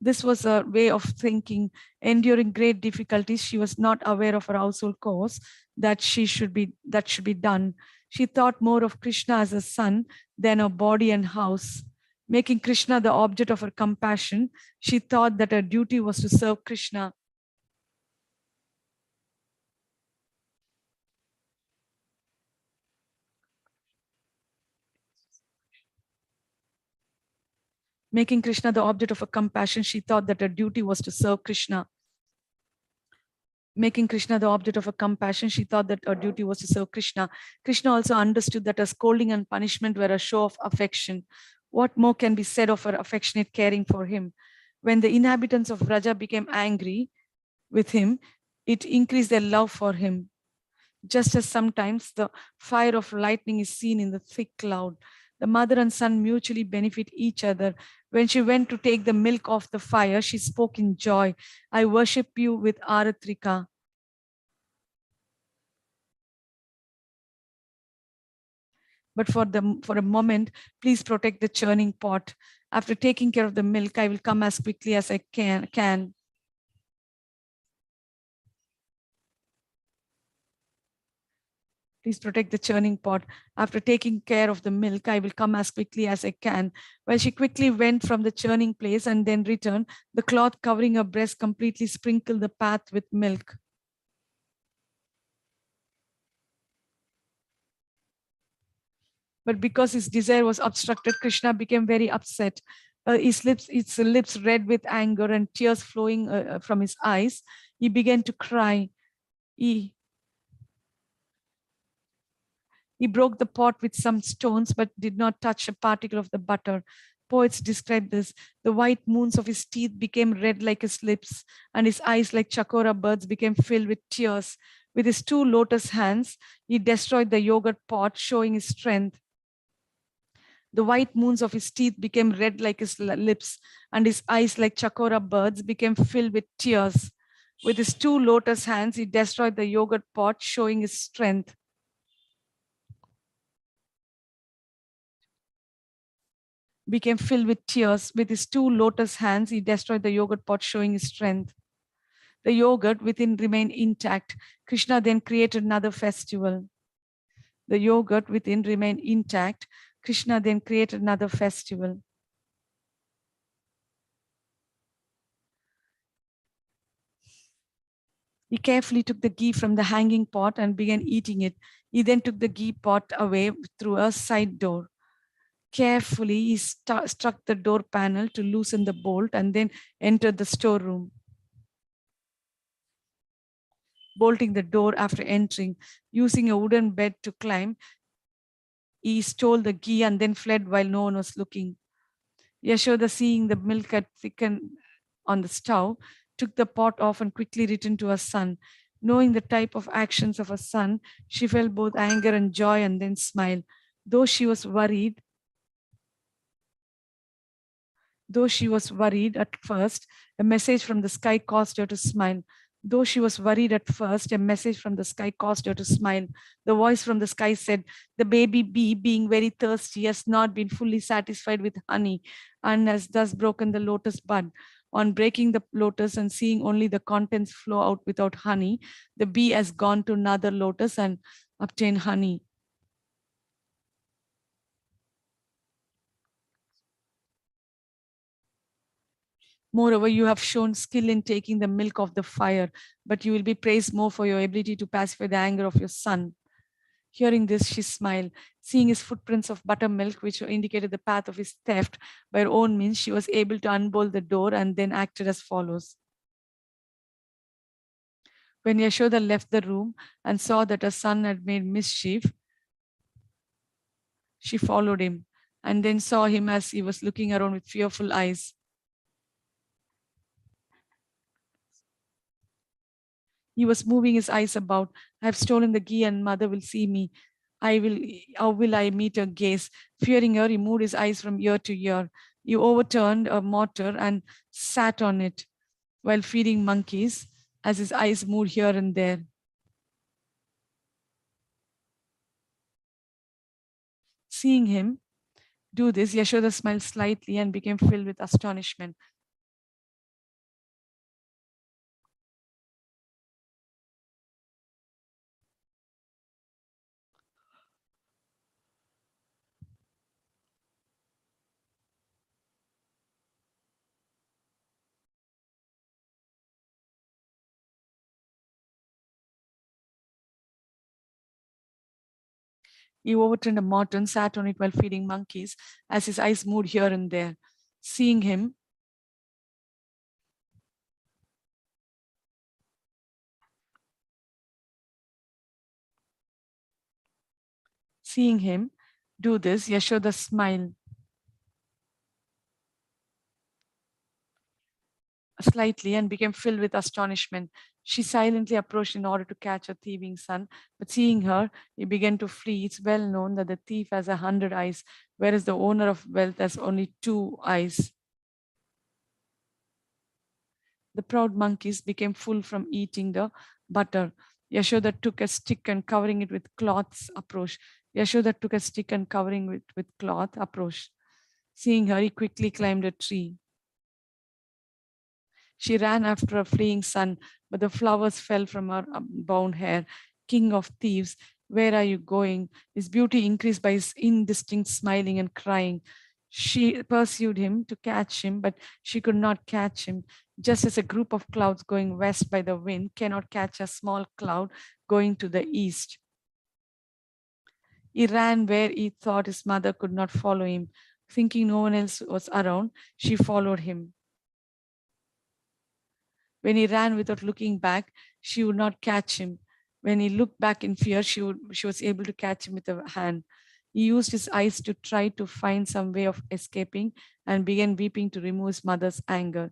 This was a way of thinking. Enduring great difficulties, she was not aware of her household chores that should be done. She thought more of Krishna as a son than her body and house. Making Krishna the object of her compassion, she thought that her duty was to serve Krishna. Making Krishna the object of her compassion, she thought that her duty was to serve Krishna. Making Krishna the object of her compassion, she thought that her duty was to serve Krishna. Krishna also understood that her scolding and punishment were a show of affection. What more can be said of her affectionate caring for him? When the inhabitants of Raja became angry with him, it increased their love for him. Just as sometimes the fire of lightning is seen in the thick cloud, the mother and son mutually benefit each other. When she went to take the milk off the fire, she spoke in joy, "I worship you with Aratrika." But for a moment, please protect the churning pot. After taking care of the milk, I will come as quickly as I can. Please protect the churning pot. After taking care of the milk, I will come as quickly as I can. Well, she quickly went from the churning place and then returned. The cloth covering her breast completely sprinkled the path with milk. But because his desire was obstructed, Krishna became very upset. His lips red with anger and tears flowing from his eyes. He began to cry. He broke the pot with some stones, but did not touch a particle of the butter. Poets describe this. The white moons of his teeth became red like his lips, and his eyes, like chakora birds, became filled with tears. With his two lotus hands, he destroyed the yogurt pot, showing his strength. The white moons of his teeth became red like his lips, and his eyes, like chakora birds, became filled with tears. With his two lotus hands, he destroyed the yogurt pot, showing his strength. Became filled with tears. With his two lotus hands, he destroyed the yogurt pot, showing his strength. The yogurt within remained intact. Krishna then created another festival. The yogurt within remained intact. Krishna then created another festival. He carefully took the ghee from the hanging pot and began eating it. He then took the ghee pot away through a side door. Carefully, he struck the door panel to loosen the bolt and then entered the storeroom. Bolting the door after entering, using a wooden bed to climb, he stole the ghee and then fled while no one was looking. Yashoda, seeing the milk had thickened on the stove, took the pot off and quickly returned to her son. Knowing the type of actions of her son, she felt both anger and joy and then smiled. Though she was worried at first, a message from the sky caused her to smile. Though she was worried at first, a message from the sky caused her to smile. The voice from the sky said, the baby bee, being very thirsty, has not been fully satisfied with honey and has thus broken the lotus bud. On breaking the lotus and seeing only the contents flow out without honey, the bee has gone to another lotus and obtained honey. Moreover, you have shown skill in taking the milk of the fire, but you will be praised more for your ability to pacify the anger of your son. Hearing this, she smiled. Seeing his footprints of buttermilk, which indicated the path of his theft, by her own means, she was able to unbolt the door and then acted as follows. When Yashoda left the room and saw that her son had made mischief, she followed him and then saw him as he was looking around with fearful eyes. He was moving his eyes about. I have stolen the ghee and mother will see me. How will I meet her gaze? Fearing her, he moved his eyes from ear to ear. He overturned a mortar and sat on it while feeding monkeys as his eyes moved here and there. Seeing him do this, Yashoda smiled slightly and became filled with astonishment. He overturned a mortar and sat on it while feeding monkeys as his eyes moved here and there. Seeing him do this, Yashoda smiled slightly and became filled with astonishment. She silently approached in order to catch her thieving son, but seeing her, he began to flee. It's well known that the thief has 100 eyes, whereas the owner of wealth has only 2 eyes. The proud monkeys became full from eating the butter. Yashoda took a stick and covering it with cloths approached. With cloth approached. Seeing her, he quickly climbed a tree. She ran after her fleeing son, but the flowers fell from her bound hair. King of thieves, Where are you going? His beauty increased by his indistinct smiling and crying. She pursued him to catch him, but she could not catch him. Just as a group of clouds going west by the wind cannot catch a small cloud going to the east. He ran where he thought his mother could not follow him. Thinking no one else was around, she followed him. When he ran without looking back, she would not catch him. When he looked back in fear, she was able to catch him with a hand. He used his eyes to try to find some way of escaping and began weeping to remove his mother's anger.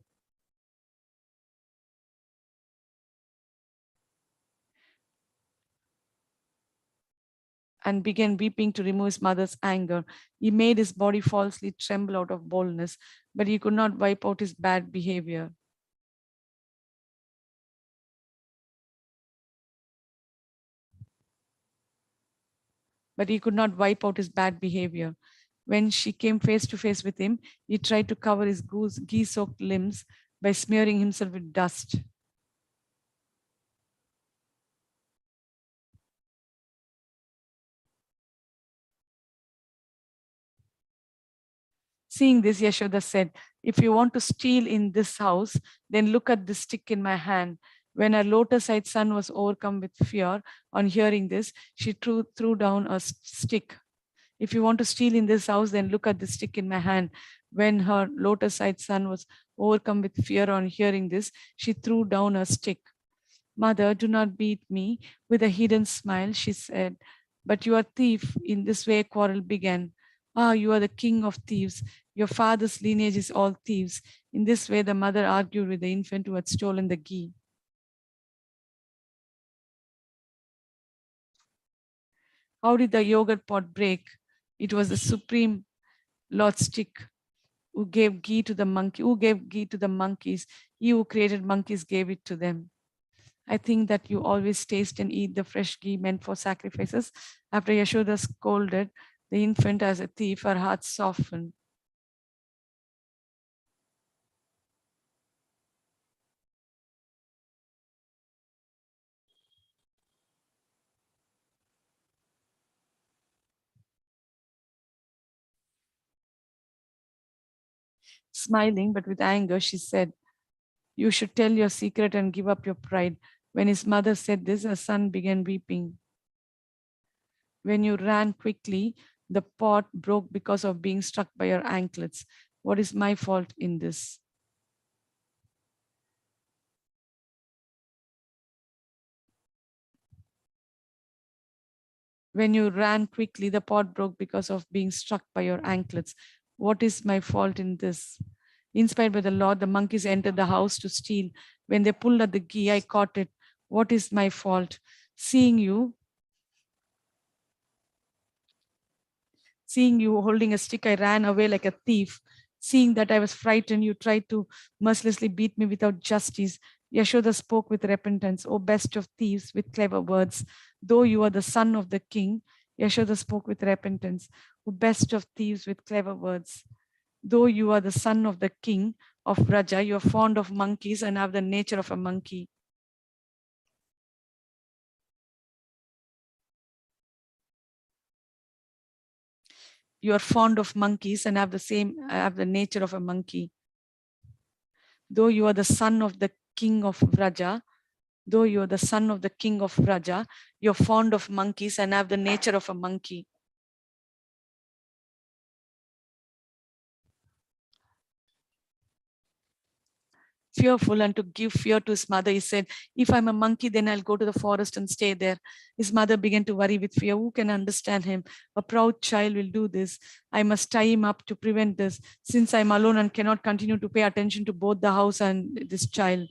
He made his body falsely tremble out of boldness, but he could not wipe out his bad behavior. When she came face to face with him, he tried to cover his ghee-soaked limbs by smearing himself with dust. Seeing this, Yashoda said, "If you want to steal in this house, then look at the stick in my hand." When her lotus-eyed son was overcome with fear on hearing this, she threw down a stick. If you want to steal in this house, then look at the stick in my hand. When her lotus-eyed son was overcome with fear on hearing this, she threw down a stick. "Mother, do not beat me." With a hidden smile, she said, "But you are a thief." In this way, a quarrel began. "Ah, you are the king of thieves. Your father's lineage is all thieves." In this way, the mother argued with the infant who had stolen the ghee. How did the yogurt pot break? It was the supreme Lord Stick who gave ghee to the monkey. Who gave ghee to the monkeys? He who created monkeys gave it to them. I think that you always taste and eat the fresh ghee meant for sacrifices. After Yashoda scolded the infant as a thief, her heart softened. Smiling but with anger, she said, "You should tell your secret and give up your pride." When his mother said this, her son began weeping. "When you ran quickly, the pot broke because of being struck by your anklets. What is my fault in this?" When you ran quickly, the pot broke because of being struck by your anklets. What is my fault in this? Inspired by the Lord, the monkeys entered the house to steal. When they pulled at the ghee, I caught it. What is my fault? Seeing you holding a stick, I ran away like a thief. Seeing that I was frightened, you tried to mercilessly beat me without justice. Yashoda spoke with repentance. "O best of thieves," with clever words. "Though you are the son of the king," Yashoda spoke with repentance. "O best of thieves," with clever words. "Though you are the son of the king of Vraja, you are fond of monkeys and have the nature of a monkey." You are fond of monkeys and have the nature of a monkey. Though you are the son of the king of Vraja, you're fond of monkeys and have the nature of a monkey. Fearful and to give fear to his mother, he said, "If I'm a monkey, then I'll go to the forest and stay there." His mother began to worry with fear. Who can understand him? A proud child will do this. I must tie him up to prevent this, since I'm alone and cannot continue to pay attention to both the house and this child.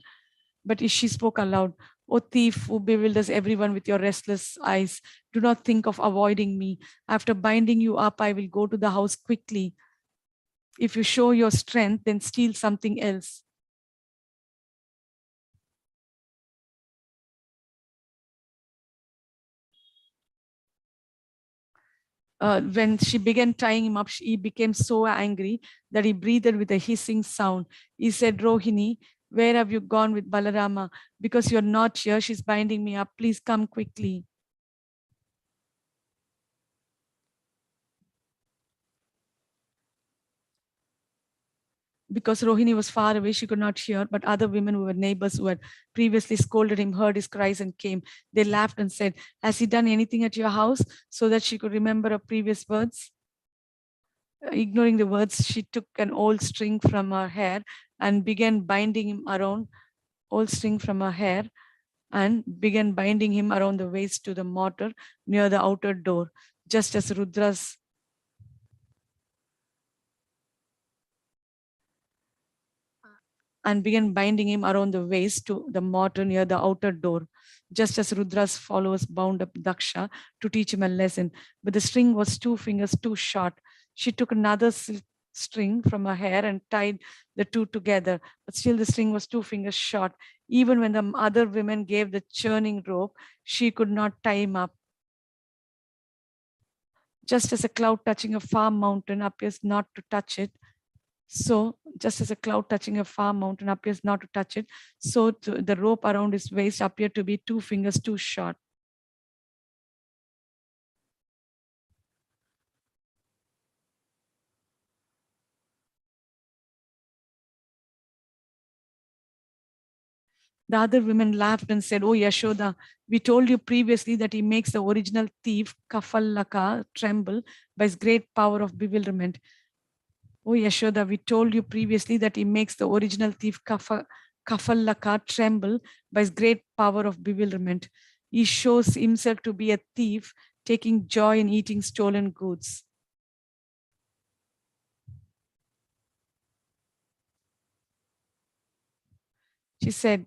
But she spoke aloud. "O thief, who bewilders everyone with your restless eyes, do not think of avoiding me. After binding you up, I will go to the house quickly. If you show your strength, then steal something else." When she began tying him up, he became so angry that he breathed with a hissing sound. He said, "Rohini, where have you gone with Balarama? Because you're not here, she's binding me up. Please come quickly." Because Rohini was far away, she could not hear, but other women who were neighbors who had previously scolded him heard his cries and came. They laughed and said, "Has he done anything at your house?" So that she could remember her previous words. Ignoring the words, she took an old string from her hair and began binding him around, old string from her hair, and began binding him around the waist to the mortar near the outer door, just as Rudra's and began binding him around the waist to the mortar near the outer door, just as Rudra's followers bound up Daksha to teach him a lesson. But the string was 2 fingers too short. She took another silk string from her hair and tied the two together, but still the string was 2 fingers short. Even when the other women gave the churning rope, she could not tie him up. Just as a cloud touching a far mountain appears not to touch it, so just as a cloud touching a far mountain appears not to touch it, so the rope around his waist appeared to be 2 fingers too short. The other women laughed and said, "Oh Yashoda, we told you previously that he makes the original thief Kafallaka tremble by his great power of bewilderment." Oh Yashoda, we told you previously that he makes the original thief Kafallaka tremble by his great power of bewilderment. He shows himself to be a thief, taking joy in eating stolen goods. She said,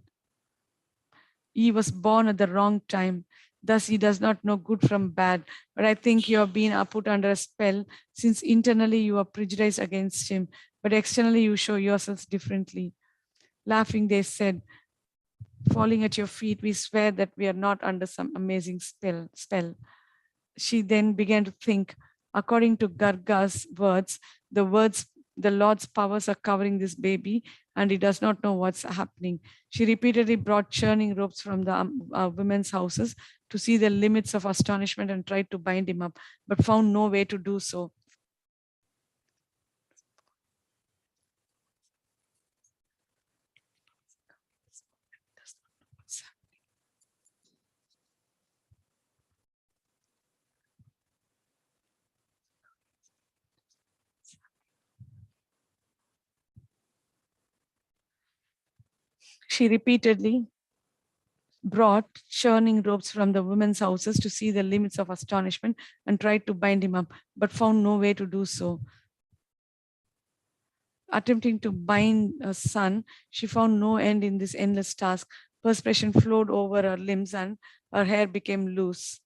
he was born at the wrong time. Thus, he does not know good from bad. But I think you have been put under a spell, since internally you are prejudiced against him, but externally you show yourselves differently. Laughing, they said, "Falling at your feet, we swear that we are not under some amazing spell." She then began to think, according to Garga's words, the Lord's powers are covering this baby and he does not know what's happening. She repeatedly brought churning ropes from the women's houses to see the limits of astonishment and tried to bind him up, but found no way to do so. She repeatedly brought churning ropes from the women's houses to see the limits of astonishment and tried to bind him up, but found no way to do so. Attempting to bind a son, she found no end in this endless task. Perspiration flowed over her limbs and her hair became loose.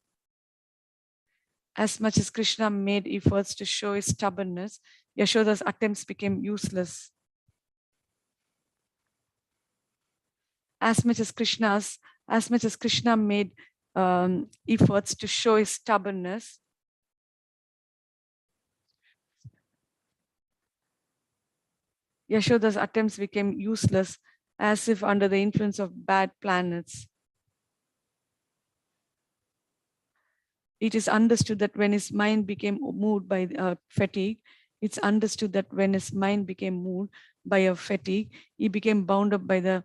As much as Krishna made efforts to show his stubbornness, Yashoda's attempts became useless. As much as Krishna made efforts to show his stubbornness, Yashoda's attempts became useless, as if under the influence of bad planets. It is understood that when his mind became moved by fatigue, it's understood that when his mind became moved by a fatigue, he became bound up by the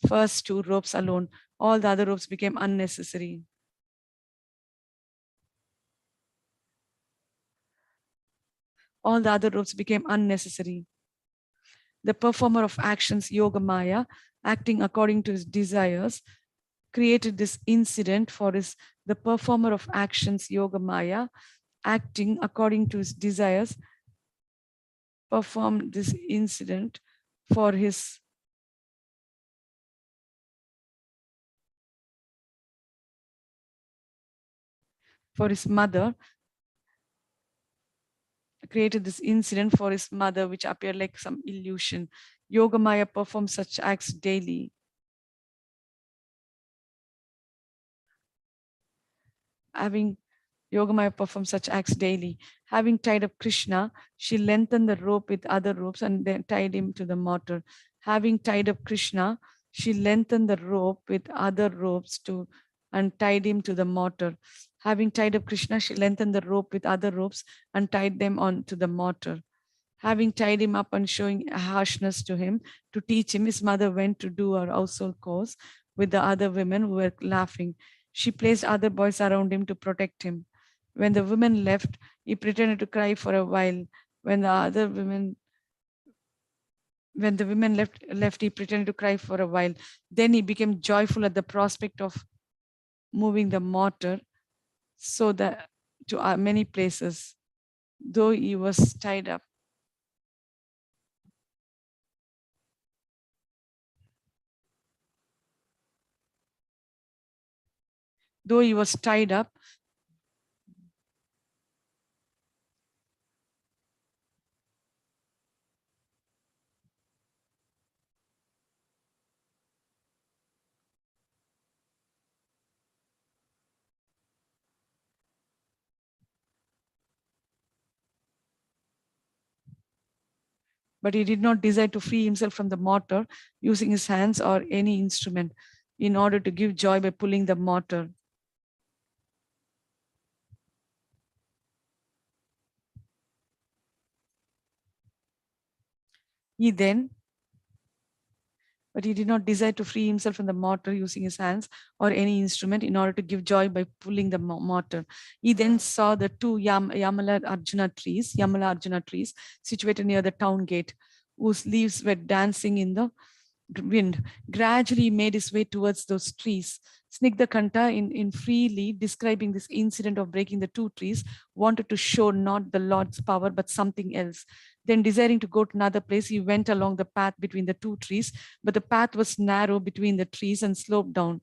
first 2 ropes alone. All the other ropes became unnecessary. All the other ropes became unnecessary. The performer of actions, Yoga Maya, acting according to his desires, created this incident for the performer of actions, Yoga Maya, acting according to his desires, performed this incident for his mother, created this incident for his mother, which appeared like some illusion. Yogamaya performed such acts daily. Yogamaya performed such acts daily. Having tied up Krishna, she lengthened the rope with other ropes and then tied him to the mortar. Having tied up Krishna, she lengthened the rope with other ropes and tied him to the mortar. Having tied up Krishna, she lengthened the rope with other ropes and tied them on to the mortar. Having tied him up and showing harshness to him, to teach him, his mother went to do her household chores with the other women who were laughing. She placed other boys around him to protect him. When the women left, he pretended to cry for a while. When the other women when the women left, he pretended to cry for a while. Then he became joyful at the prospect of moving the mortar so that to many places, though he was tied up. Though he was tied up, but he did not desire to free himself from the mortar using his hands or any instrument in order to give joy by pulling the mortar. But he did not desire to free himself from the mortar using his hands or any instrument in order to give joy by pulling the mortar. He then saw the two Yamala Arjuna trees situated near the town gate, whose leaves were dancing in the wind. Gradually he made his way towards those trees. Snigdha in freely describing this incident of breaking the two trees, wanted to show not the Lord's power, but something else. Then desiring to go to another place, he went along the path between the two trees, but the path was narrow between the trees and sloped down.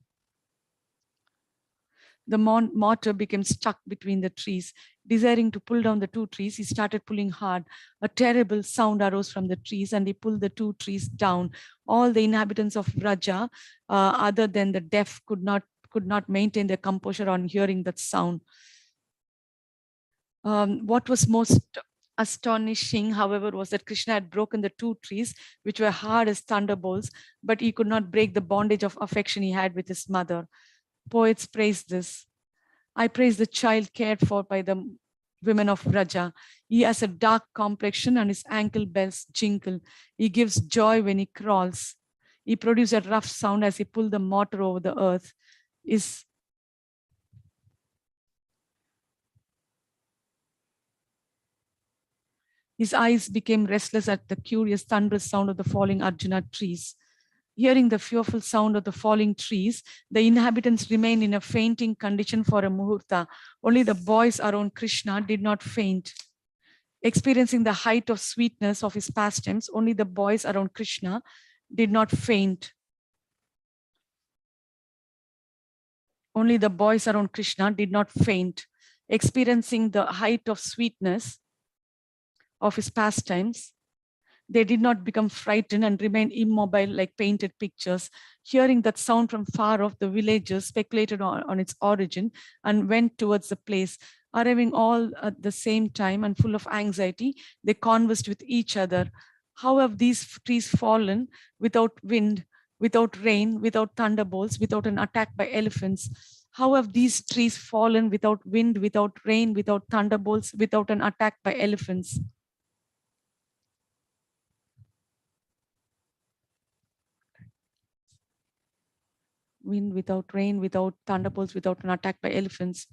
The mortar became stuck between the trees. Desiring to pull down the two trees, he started pulling hard. A terrible sound arose from the trees, and he pulled the two trees down. All the inhabitants of Vraja, other than the deaf, could not maintain their composure on hearing that sound. What was most astonishing, however, was that Krishna had broken the two trees, which were hard as thunderbolts, but he could not break the bondage of affection he had with his mother. Poets praise this. I praise the child cared for by the women of Vraja. He has a dark complexion and his ankle bells jingle. He gives joy when he crawls. He produces a rough sound as he pulls the mortar over the earth. His eyes became restless at the curious thunderous sound of the falling Arjuna trees. Hearing the fearful sound of the falling trees, the inhabitants remained in a fainting condition for a muhurta. Only the boys around Krishna did not faint. Experiencing the height of sweetness of his pastimes, only the boys around Krishna did not faint. Only the boys around Krishna did not faint. Experiencing the height of sweetness of his pastimes, they did not become frightened and remained immobile like painted pictures. Hearing that sound from far off, the villagers speculated on its origin and went towards the place. Arriving all at the same time and full of anxiety, they conversed with each other. How have these trees fallen without wind, without rain, without thunderbolts, without an attack by elephants? How have these trees fallen without wind, without rain, without thunderbolts, without an attack by elephants? Wind, without rain, without thunderbolts, without an attack by elephants.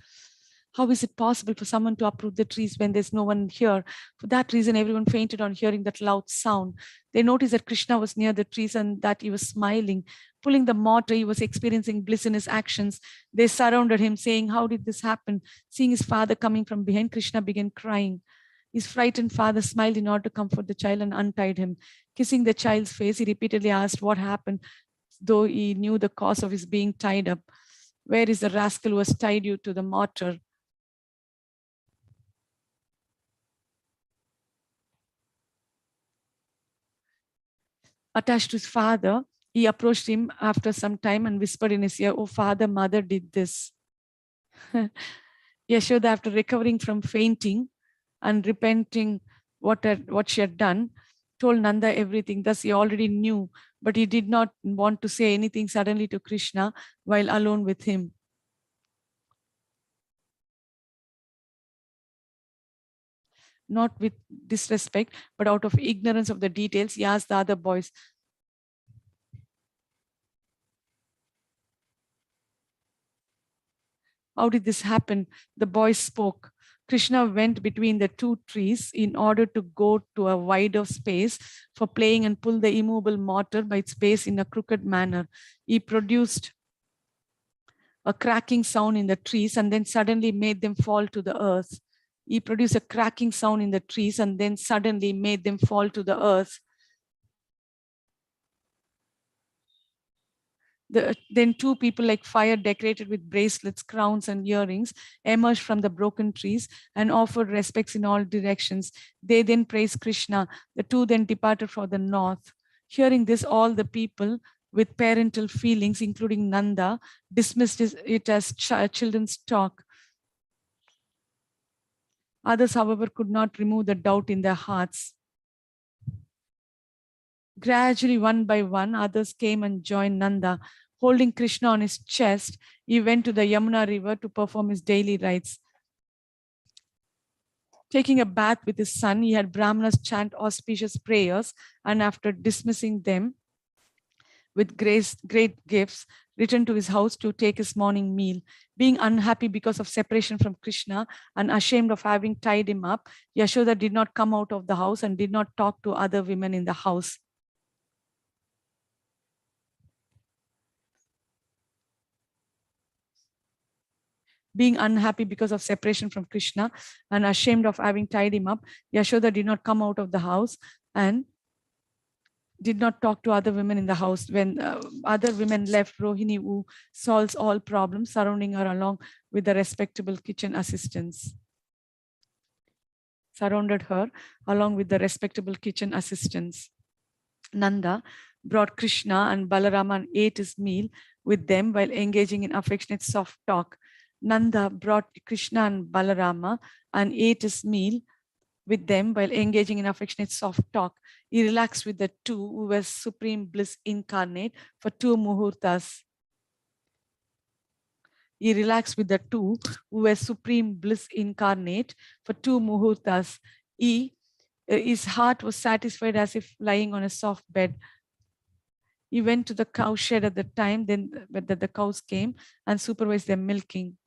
How is it possible for someone to uproot the trees when there's no one here? For that reason, everyone fainted on hearing that loud sound. They noticed that Krishna was near the trees and that he was smiling. Pulling the mortar, he was experiencing bliss in his actions. They surrounded him, saying, "How did this happen?" Seeing his father coming from behind, Krishna began crying. His frightened father smiled in order to comfort the child and untied him. Kissing the child's face, he repeatedly asked what happened, though he knew the cause of his being tied up. "Where is the rascal who has tied you to the mortar?" Attached to his father, he approached him after some time and whispered in his ear, "Oh, father, mother did this." Yashoda, after recovering from fainting and repenting what she had done, told Nanda everything. Thus, he already knew, but he did not want to say anything suddenly to Krishna while alone with him. Not with disrespect, but out of ignorance of the details, he asked the other boys, how did this happen? The boys spoke. Krishna went between the two trees in order to go to a wider space for playing and pull the immovable mortar by its base in a crooked manner. He produced a cracking sound in the trees and then suddenly made them fall to the earth. He produced a cracking sound in the trees and then suddenly made them fall to the earth. Then two people like fire decorated with bracelets, crowns, and earrings emerged from the broken trees and offered respects in all directions. They then praised Krishna. The two then departed for the north. Hearing this, all the people with parental feelings, including Nanda, dismissed it as children's talk. Others, however, could not remove the doubt in their hearts. Gradually, one by one, others came and joined Nanda. Holding Krishna on his chest, he went to the Yamuna river to perform his daily rites. Taking a bath with his son, he had Brahmanas chant auspicious prayers, and after dismissing them with great gifts, returned to his house to take his morning meal. Being unhappy because of separation from Krishna and ashamed of having tied him up, Yashoda did not come out of the house and did not talk to other women in the house. Being unhappy because of separation from Krishna and ashamed of having tied him up, Yashoda did not come out of the house and did not talk to other women in the house. When other women left, Rohini, who solves all problems surrounding her along with the respectable kitchen assistants. Surrounded her along with the respectable kitchen assistants. Nanda brought Krishna and Balarama and ate his meal with them while engaging in affectionate soft talk. Nanda brought Krishna and Balarama and ate his meal with them while engaging in affectionate soft talk. He relaxed with the two who were supreme bliss incarnate for 2 muhurtas. He relaxed with the two who were supreme bliss incarnate for 2 muhurtas. His heart was satisfied as if lying on a soft bed. He went to the cow shed at the time that the cows came and supervised their milking.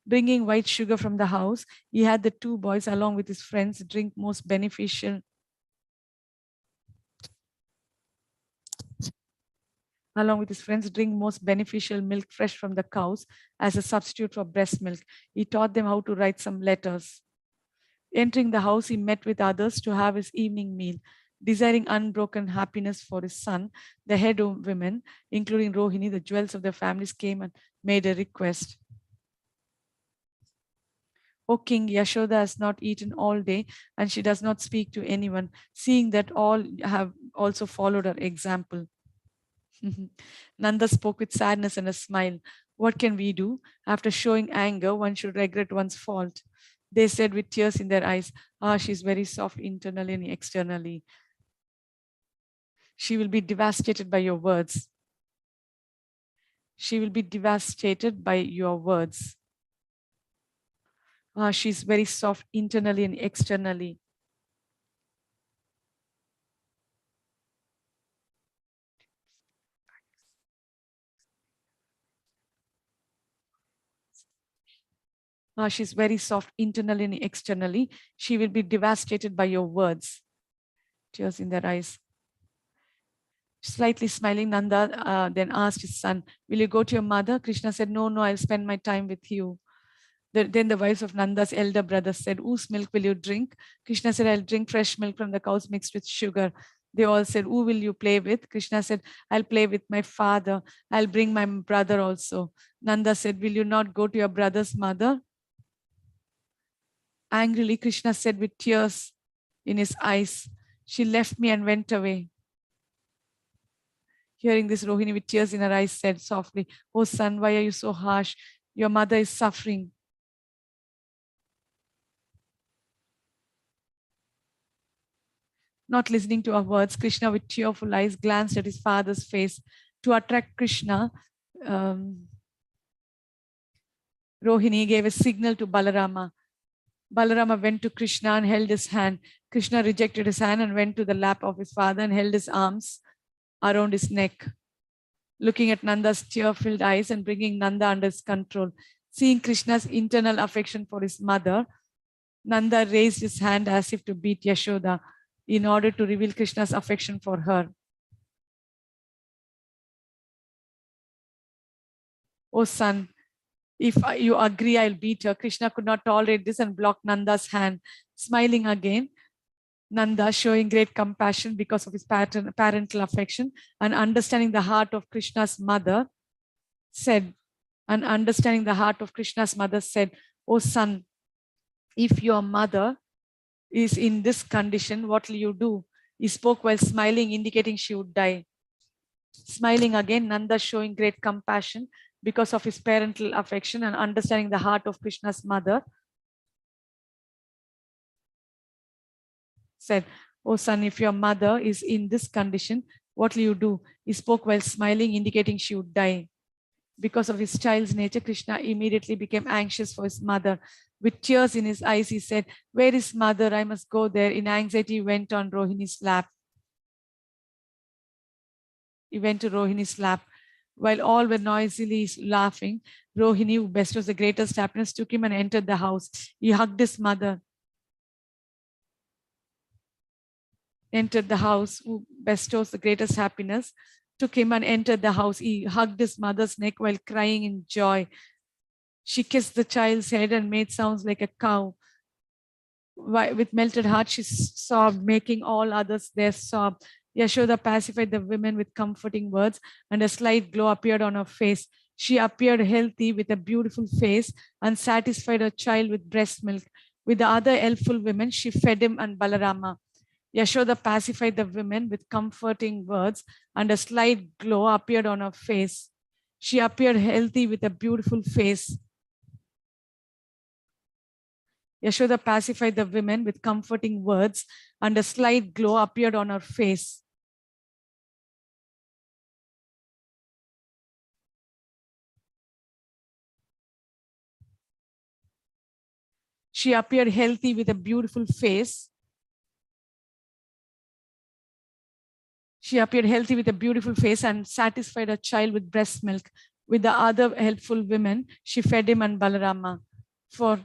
Bringing white sugar from the house, he had the 2 boys along with his friends drink most beneficial milk fresh from the cows as a substitute for breast milk. He taught them how to write some letters. Entering the house, he met with others to have his evening meal. Desiring unbroken happiness for his son, the head of women, including Rohini, the jewels of their families, came and made a request. O King, Yashoda has not eaten all day and she does not speak to anyone, seeing that all have also followed her example. Nanda spoke with sadness and a smile. What can we do? After showing anger, one should regret one's fault. They said with tears in their eyes, she's very soft internally and externally. She will be devastated by your words. She will be devastated by your words. She's very soft internally and externally. She's very soft internally and externally. She will be devastated by your words. Tears in their eyes. Slightly smiling, Nanda then asked his son, will you go to your mother? Krishna said, no, I'll spend my time with you. Then the wives of Nanda's elder brother said, whose milk will you drink? Krishna said, I'll drink fresh milk from the cows mixed with sugar. They all said, who will you play with? Krishna said, I'll play with my father. I'll bring my brother also. Nanda said, will you not go to your brother's mother? Angrily, Krishna said with tears in his eyes, she left me and went away. Hearing this, Rohini with tears in her eyes said softly, oh son, why are you so harsh? Your mother is suffering. Not listening to her words, Krishna with tearful eyes glanced at his father's face. To attract Krishna, Rohini gave a signal to Balarama. Balarama went to Krishna and held his hand. Krishna rejected his hand and went to the lap of his father and held his arms around his neck, looking at Nanda's tear-filled eyes and bringing Nanda under his control. Seeing Krishna's internal affection for his mother, Nanda raised his hand as if to beat Yashoda in order to reveal Krishna's affection for her. Oh son, if you agree, I'll beat her. Krishna could not tolerate this and blocked Nanda's hand. Smiling again, Nanda, showing great compassion because of his parental affection and understanding the heart of Krishna's mother, said, oh son, if your mother is in this condition, what will you do? He spoke while smiling, indicating she would die. Smiling again, Nanda, showing great compassion because of his parental affection and understanding the heart of Krishna's mother, said, oh son, if your mother is in this condition, what will you do? He spoke while smiling, indicating she would die. Because of his child's nature, Krishna immediately became anxious for his mother. With tears in his eyes, he said, where is mother? I must go there. In anxiety, he went on Rohini's lap. He went to Rohini's lap. While all were noisily laughing, Rohini, who bestows the greatest happiness, took him and entered the house. He hugged his mother. Entered the house, who bestows the greatest happiness, took him and entered the house. He hugged his mother's neck while crying in joy. She kissed the child's head and made sounds like a cow. With melted heart, she sobbed, making all others there sob. Yashoda pacified the women with comforting words, and a slight glow appeared on her face. She appeared healthy with a beautiful face and satisfied her child with breast milk. With the other helpful women, she fed him and Balarama. Yashoda pacified the women with comforting words, and a slight glow appeared on her face. She appeared healthy with a beautiful face. Yashoda pacified the women with comforting words, and a slight glow appeared on her face. She appeared healthy with a beautiful face. She appeared healthy with a beautiful face and satisfied her child with breast milk. With the other helpful women, she fed him and Balarama. For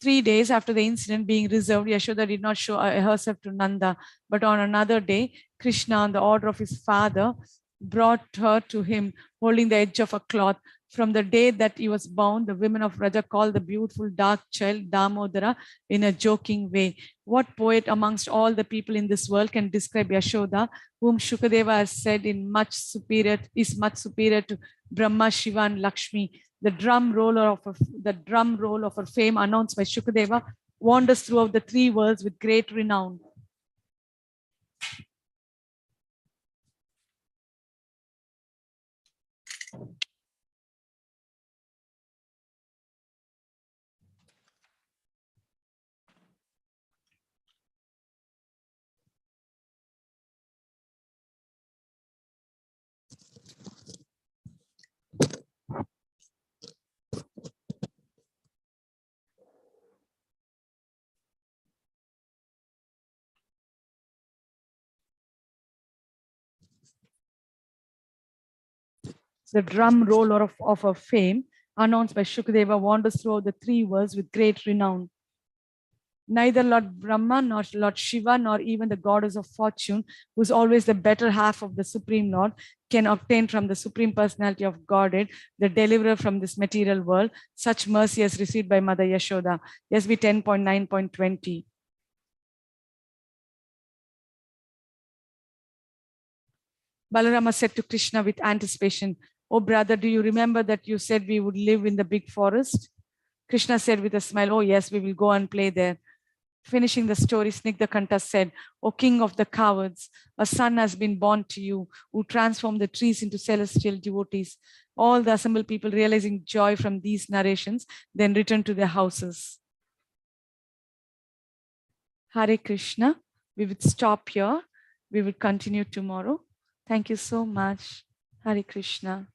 3 days after the incident being reserved, Yashoda did not show herself to Nanda. But on another day, Krishna, on the order of his father, brought her to him, holding the edge of a cloth. From the day that he was born, the women of Raja called the beautiful dark child Damodara in a joking way. What poet amongst all the people in this world can describe Yashoda, whom Shukadeva has said is much superior to Brahma, Shiva, and Lakshmi? The drum roll of her fame, announced by Shukadeva, wanders throughout the 3 worlds with great renown. The drum roll of her fame, announced by Shukadeva, wanders throughout the 3 worlds with great renown. Neither Lord Brahma, nor Lord Shiva, nor even the goddess of fortune, who is always the better half of the Supreme Lord, can obtain from the Supreme Personality of Godhead, the deliverer from this material world, such mercy as received by Mother Yashoda. SB 10.9.20. Balarama said to Krishna with anticipation, oh brother, do you remember that you said we would live in the big forest? Krishna said with a smile, oh yes, we will go and play there. Finishing the story, Snigdakanta said, O king of the cowards, a son has been born to you who transformed the trees into celestial devotees. All the assembled people, realizing joy from these narrations, then returned to their houses. Hare Krishna. We would stop here. We will continue tomorrow. Thank you so much. Hare Krishna.